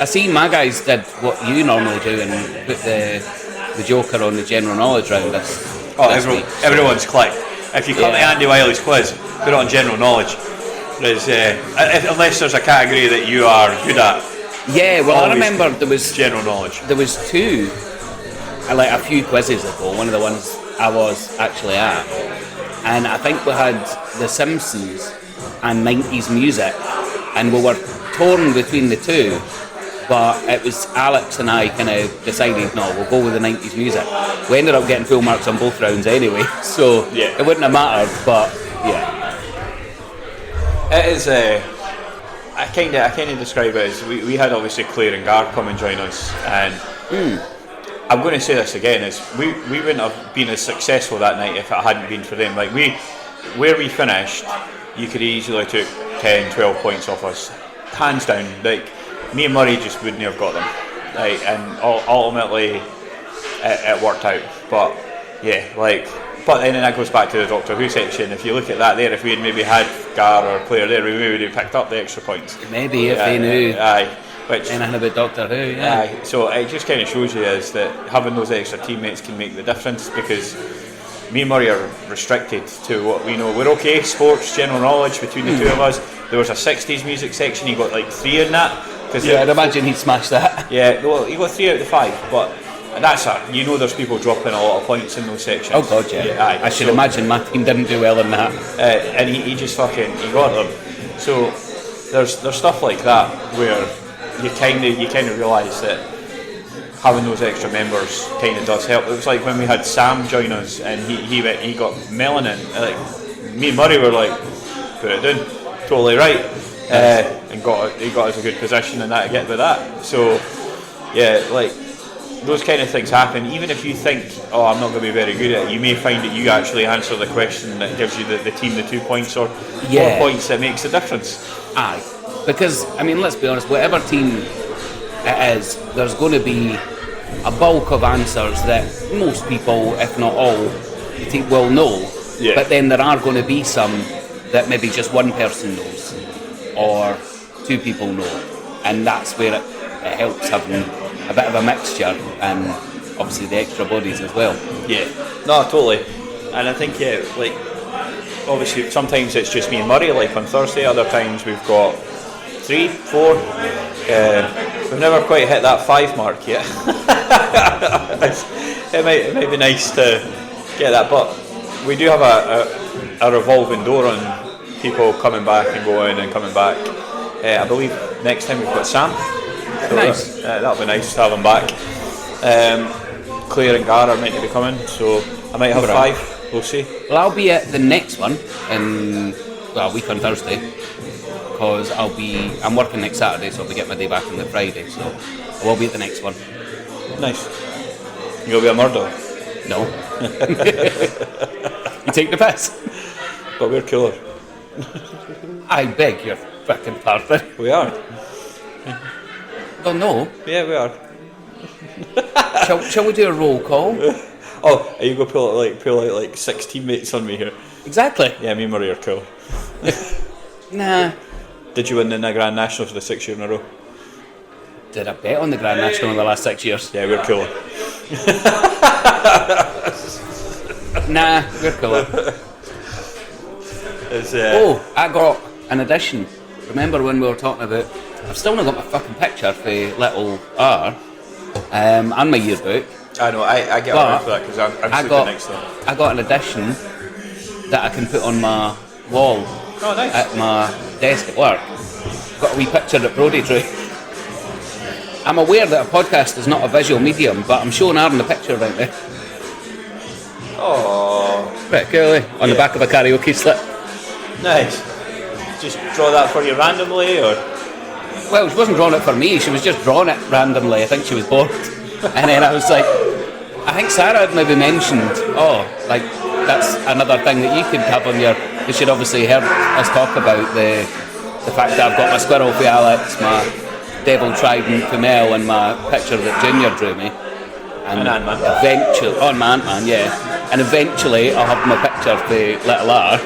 I see my guys did what you normally do and put the Joker on the general knowledge round this week. Everyone's clicked. If you come to Andy Wiley's quiz, put it on general knowledge. Unless there's a category that you are good at. Yeah, well, I remember there was general knowledge. There was 2 like a few quizzes ago, one of the ones I was actually at, and I think we had The Simpsons and 90s music, and we were torn between the two, but it was Alex and I kind of decided, no, we'll go with the 90s music. We ended up getting full marks on both rounds anyway, so it wouldn't have mattered, but yeah. It is. I kind of describe it as we had obviously Claire and Gar come and join us, and I'm going to say this again: is we wouldn't have been as successful that night if it hadn't been for them. Like where we finished, you could easily took 10, 12 points off us, hands down. Like me and Murray just wouldn't have got them. Like, and ultimately it worked out. But yeah, like. But then that goes back to the Doctor Who section. If you look at that there, if we had maybe had Gar or Claire there, we maybe would have picked up the extra points. Maybe if they knew. Which, anything about Doctor Who, yeah. So it just kind of shows you is that having those extra teammates can make the difference, because me and Murray are restricted to what we know. We're okay, sports, general knowledge between the two of us. There was a 60s music section, he got like 3 in that. Yeah, I'd imagine he'd smash that. Yeah, well, he got 3 out of the 5, but that's it. You know, there's people dropping a lot of points in those sections. Oh god, yeah. I should imagine my team didn't do well in that. And he just fucking he got them. So there's stuff like that where you kind of realise that having those extra members kind of does help. It was like when we had Sam join us and he got melanin. Like me and Murray were like, put it down, totally right, and he got us a good position and that to get with that. So yeah, like. Those kind of things happen. Even if you think, oh, I'm not going to be very good at it, you may find that you actually answer the question that gives you the team the 2 points or 4 points that makes a difference. Aye, because I mean, let's be honest, whatever team it is, there's going to be a bulk of answers that most people, if not all, the team will know. Yeah. But then there are going to be some that maybe just one person knows or 2 people know, and that's where it helps having a bit of a mixture, and obviously the extra bodies as well. Yeah, no, totally. And I think, yeah, like, obviously sometimes it's just me and Murray, like on Thursday, other times we've got 3, 4. We've never quite hit that 5 mark yet. it might be nice to get that, but we do have a revolving door on people coming back and going and coming back. I believe next time we've got Sam. So nice. That'll be nice to have him back. Claire and Gar are meant to be coming, so I might have 5. We'll see. Well, I'll be at the next one in a week on Thursday, because I'm working next Saturday, so I'll be getting my day back on the Friday. So I will be at the next one. Nice. You'll be a murderer? No. You take the piss. But we're cooler. I beg your fucking pardon. We are. Oh no. Yeah, we are. Shall we do a roll call? Oh, are you going to pull out like 6 teammates on me here? Exactly. Yeah, me and Murray are cool. Nah. Did you win the Grand National for the 6th year in a row? Did I bet on the Grand National in the last 6 years? Yeah, we're cooler. Nah, we're cooler. Oh, I got an addition. Remember when we were talking about... I've still not got my fucking picture for little R and my yearbook. I know, I get around for that because I'm sleeping next to them. I got an addition that I can put on my wall at my desk at work. Got a wee picture that Brodie drew. I'm aware that a podcast is not a visual medium, but I'm showing Aaron the picture right there. Oh, pretty cool, eh? On the back of a karaoke slip. Nice. Just draw that for you randomly, or? Well, she wasn't drawing it for me, she was just drawing it randomly. I think she was bored. And then I was like, I think Sarah had maybe mentioned, like, that's another thing that you could have on your... You should obviously heard us talk about the fact that I've got my squirrel for Alex, my devil trident for Mel, and my picture that Junior drew me. And Ant-Man. Eventually... Oh, my Ant-Man, yeah. And eventually I'll have my picture for Little R.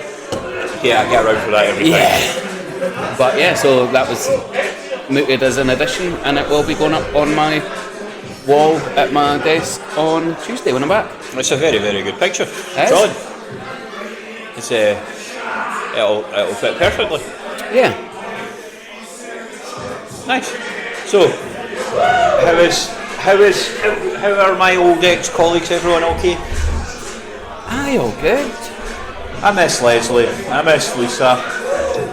Yeah, I get around for that every time. Yeah. But yeah, so that was mooted as an addition, and it will be going up on my wall at my desk on Tuesday when I'm back. It's a very, very good picture. Solid. It's it'll fit perfectly. Yeah. Nice. So, how is how are my old ex-colleagues? Everyone okay? Aye, all good. I miss Leslie. I miss Lisa,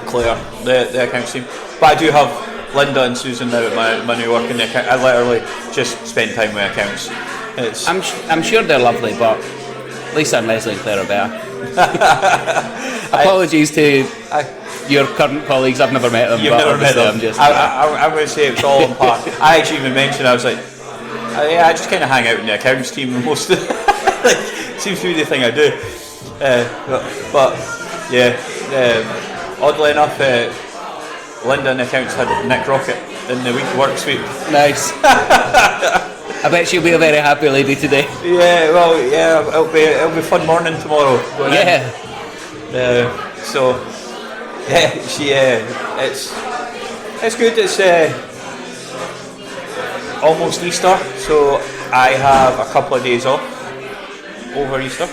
Claire, the accounts team. But I do have Linda and Susan now at my new work in the account. I literally just spend time with accounts. I'm sure they're lovely, but Lisa and Leslie and Claire are better. Apologies to your current colleagues. I've never met them. You've but never met them. I'm just. I'm going to say it's all on par. I actually even mentioned, I was like, I just kind of hang out in the accounts team most of like, seems to be the thing I do. But yeah, oddly enough, Linda in the accounts had Nick Rocket in the week work suite. Nice. I bet she'll be a very happy lady today. Yeah, well, yeah, it'll be a fun morning tomorrow. Yeah. So, yeah, it's good. It's almost Easter, so I have a couple of days off over Easter.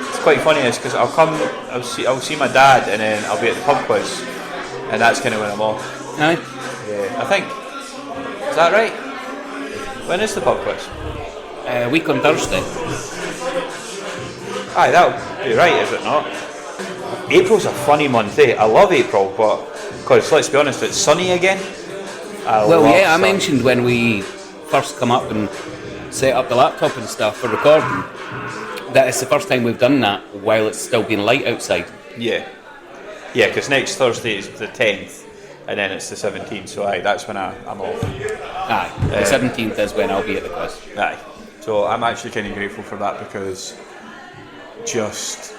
It's quite funny, because I'll see my dad, and then I'll be at the pub quiz, and that's kind of when I'm off. Aye. Yeah, I think. Is that right? When is the pub quiz? Week on Thursday. Aye, that'll be right, is it not? April's a funny month, eh? I love April, but because let's be honest, it's sunny again. I mentioned when we first come up and set up the laptop and stuff for recording that it's the first time we've done that while it's still been light outside. Yeah, because next Thursday is the 10th, and then it's the 17th. So that's when I'm off. Aye, the 17th is when I'll be at the quiz. Aye, so I'm actually kind of grateful for that, because just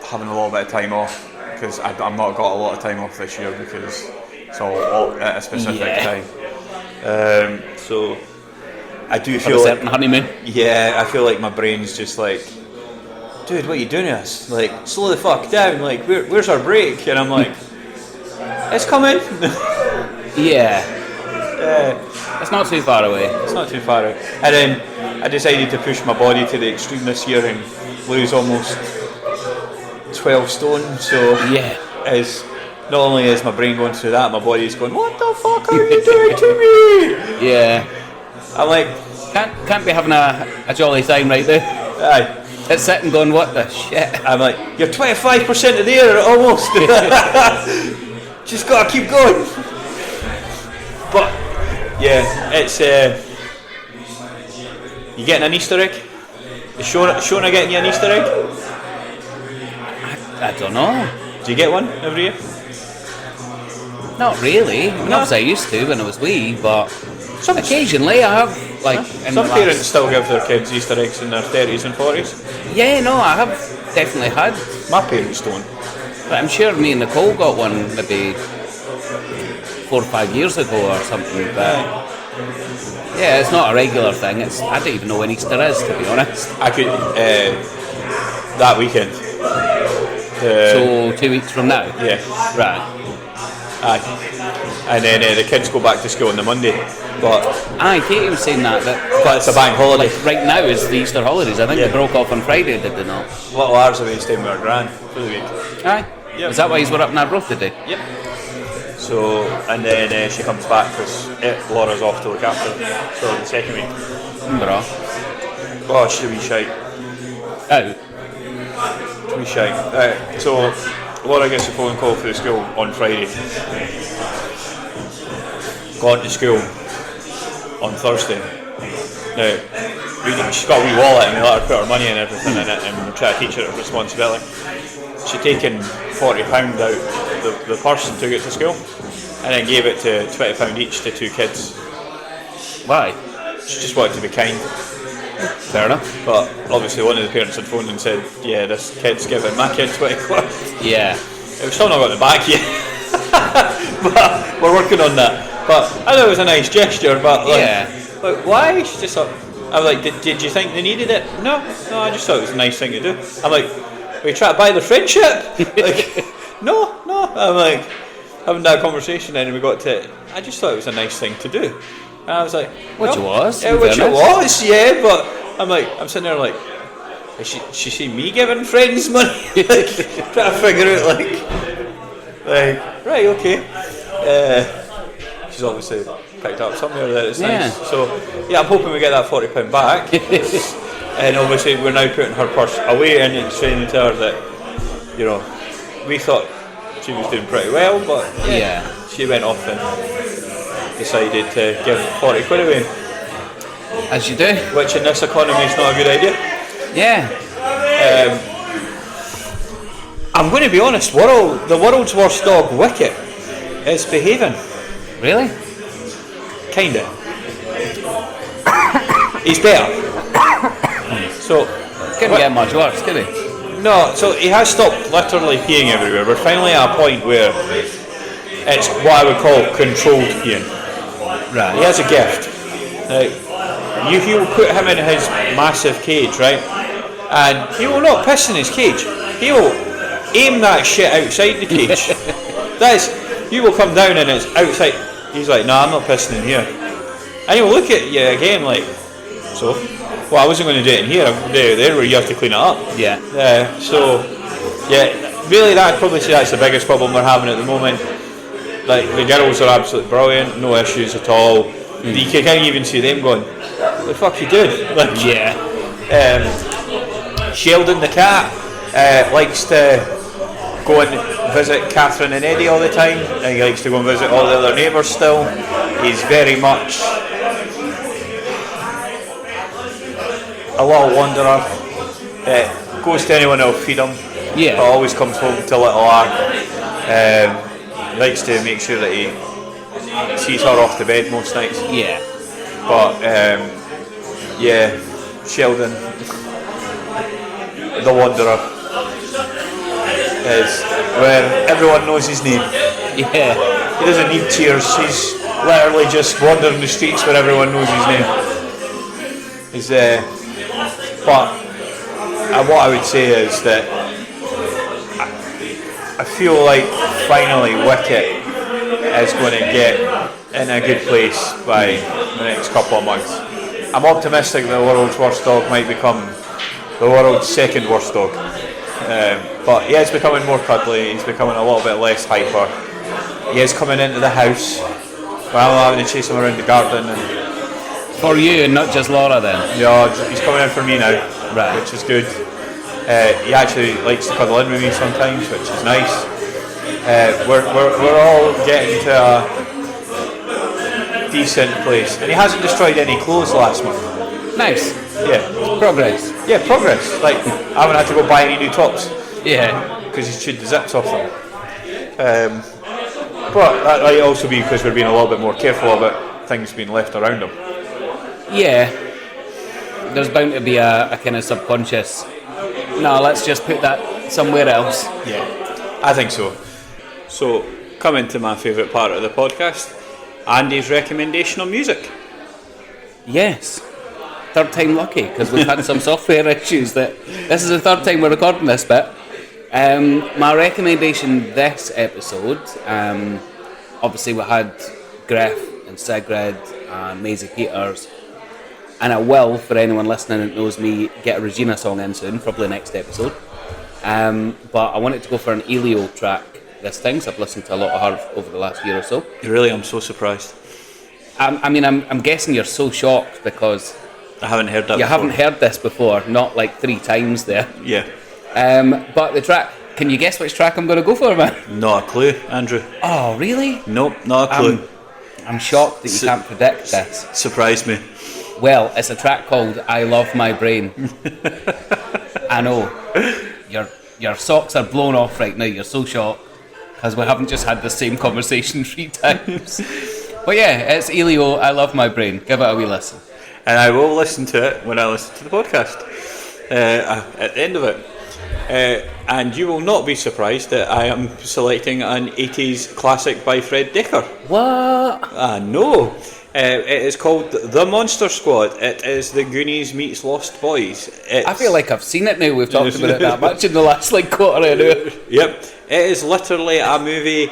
having a little bit of time off, because I've not got a lot of time off this year because it's all at a specific time. So I do feel a certain honeymoon. Yeah, I feel like my brain's just like, dude, what are you doing to us? Like, slow the fuck down. Like, where's our break? And I'm like, it's coming. Yeah. It's not too far away. It's not too far away. And then I decided to push my body to the extreme this year and lose almost 12 stone. So yeah, as not only is my brain going through that, my body's going, what the fuck are you doing to me? Yeah. I'm like, can't be having a jolly time right there. Aye. It's sitting going, what the shit? I'm like, you're 25% of there almost. Just gotta keep going. But yeah, it's you getting an Easter egg? Is Shona getting you an Easter egg? I don't know. Do you get one every year? Not really. I mean, obviously I used to when I was wee, but occasionally I have, like... Some parents still give their kids Easter eggs in their 30s and 40s. Yeah, no, I have definitely had. My parents don't. But I'm sure me and Nicole got one maybe 4 or 5 years ago or something, but... Yeah, it's not a regular thing. I don't even know when Easter is, to be honest. I could... that weekend. So 2 weeks from now? Yeah. Right. Aye. And then the kids go back to school on the Monday. But aye, Katie was saying that but it's a bank holiday. Like right now is the Easter holidays. I think they broke off on Friday, did they not? Little hours away staying with our gran for the week. Aye. Yep. Is that why you were up in Arbroath today? Yep. So, and then she comes back because Laura's off to look after her. So the second week. Bra. Oh, she's a wee shite. Oh. Wee shite. So Laura gets a phone call for the school on Friday. Gone to school on Thursday. Now, she's got a wee wallet and we let her put her money and everything in it, and we try to teach her responsibility. She'd taken £40 out the purse and took it to school, and then gave it to £20 each to 2 kids. Why? She just wanted to be kind. Fair enough. But obviously one of the parents had phoned and said, yeah, this kid's giving my kid 20 quid. Yeah. We've still not got the back yet. But we're working on that. But I thought it was a nice gesture, but like, why? She just thought, I was like, did you think they needed it? No, I just thought it was a nice thing to do. I'm like, are you trying to buy their friendship? Like, no. I'm like, having that conversation, and we got to it. I just thought it was a nice thing to do. And I was like, which it was? Yeah, which it was, yeah, but I'm sitting there like, is she see me giving friends money? Like, trying to figure out like, right, okay. she's obviously picked up somewhere there. It's Yeah. nice. So yeah, I'm hoping we get that £40 back. And obviously we're now putting her purse away and explaining to her that, you know, we thought she was doing pretty well, but Yeah. she went off and decided to give 40 quid away, As you do. which in this economy is not a good idea. Yeah. I'm going to be honest, the world's worst dog, Wicket, is behaving. Really? Kinda. He's better. So, Couldn't get much worse, could he? no, so he has stopped literally peeing everywhere. We're finally at a point where it's what I would call controlled peeing. He Right. has a gift. Like, he will put him in his massive cage, right? And he will not piss in his cage. He will aim that shit outside the cage. You will come down and it's outside. He's like, nah, I'm not pissing in here. And he will look at you again like, so? Well, I wasn't going to do it in here. There where you have to clean it up. Yeah. So, yeah, really I'd probably say that's the biggest problem we're having at the moment. Like, the girls are absolutely brilliant, no issues at all. You can't even see them going, what the fuck you doing? Like, Yeah. Sheldon the cat likes to go and visit Catherine and Eddie all the time, and he likes to go and visit all the other neighbours still. He's very much a little wanderer. Goes to anyone who'll feed him. Yeah. But always comes home to little R. Likes to make sure that he sees her off to bed most nights. Yeah. But yeah, Sheldon, the Wanderer, is where everyone knows his name. Yeah. He doesn't need cheers. He's literally just wandering the streets where everyone knows his name. But what I would say is that I feel like finally Wicket is going to get in a good place by the next couple of months. I'm optimistic that the world's worst dog might become the world's second worst dog. But yeah, he's becoming more cuddly, he's becoming a little bit less hyper. He is coming into the house, but I'm having to chase him around the garden. And For you and not just Laura then. yeah, he's coming in for me now, Right. which is good. He actually likes to cuddle in with me sometimes, which is nice. We're all getting to a decent place, and he hasn't destroyed any clothes last month. Nice. Yeah, Progress. yeah, progress. Like I haven't had to go buy any new tops Yeah. because he's chewed the zips off them. But that might also be because we're being a little bit more careful about things being left around him. Yeah. There's bound to be a kind of subconscious, no, let's just put that somewhere else. Yeah, I think so. So, coming to my favourite part of the podcast, Andy's recommendation on music. Yes. Third time lucky, because we've had some software issues that this is the third time we're recording this bit. My recommendation this episode, obviously we had Griff and Sigrid and Maisie Peters, and I will, for anyone listening that knows me, get a Regina song in soon, probably next episode. But I wanted to go for an Elio track this time, so I've listened to a lot of her over the last year or so. Really, I'm so surprised. I'm guessing you're so shocked because I haven't heard that you before. haven't heard this before, not like 3 times there. Yeah. But the track, can you guess which track I'm going to go for, man? Not a clue, Andrew. Oh, really? Nope, not a clue. I'm shocked that you can't predict this. Surprised me. Well, it's a track called I Love My Brain. I know. Your socks are blown off right now, you're so shocked. Because we haven't just had the same conversation 3 times. But yeah, it's Elio, I Love My Brain. Give it a wee listen. And I will listen to it when I listen to the podcast at the end of it. And you will not be surprised that I am selecting an 80s classic by Fred Decker. What? No. It is called The Monster Squad. It is the Goonies meets Lost Boys. I feel like I've seen it now. We've talked about it that much in the last quarter of an hour. Yep. It is literally a movie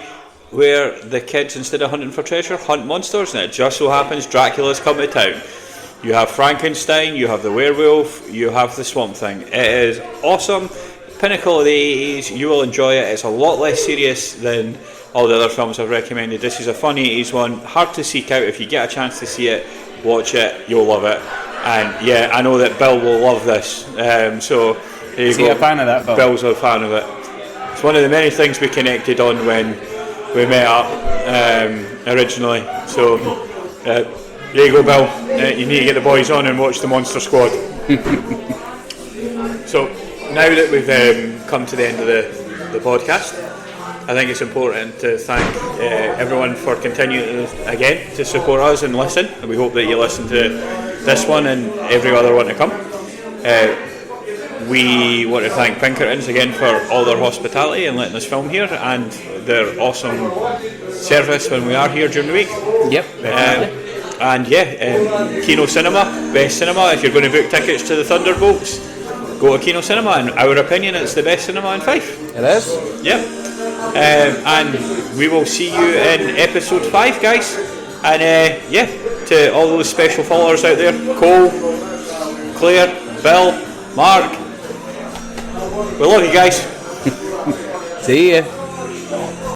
where the kids, instead of hunting for treasure, hunt monsters, and it just so happens Dracula's come to town. You have Frankenstein, you have the werewolf, you have the Swamp Thing. It is awesome. Pinnacle of the 80s. You will enjoy it. It's a lot less serious than all the other films I've recommended. This is a fun 80s one, hard to seek out. If you get a chance to see it, watch it, you'll love it. And yeah, I know that Bill will love this. So there you Is he go. a fan of that film? Bill's a fan of it. It's one of the many things we connected on when we met up originally. So there you go, Bill. You need to get the boys on and watch the Monster Squad. So now that we've come to the end of the podcast, I think it's important to thank everyone for continuing again to support us and listen. And we hope that you listen to this one and every other one to come. We want to thank Pinkertons again for all their hospitality and letting us film here, and their awesome service when we are here during the week. Yep. And yeah, Kino Cinema, best cinema. If you're going to book tickets to the Thunderbolts, go to Kino Cinema. In our opinion, it's the best cinema in Fife. It is. Yep. And we will see you in episode 5, guys. And yeah, to all those special followers out there, Cole, Claire, Bill, Mark, we love you guys. See ya.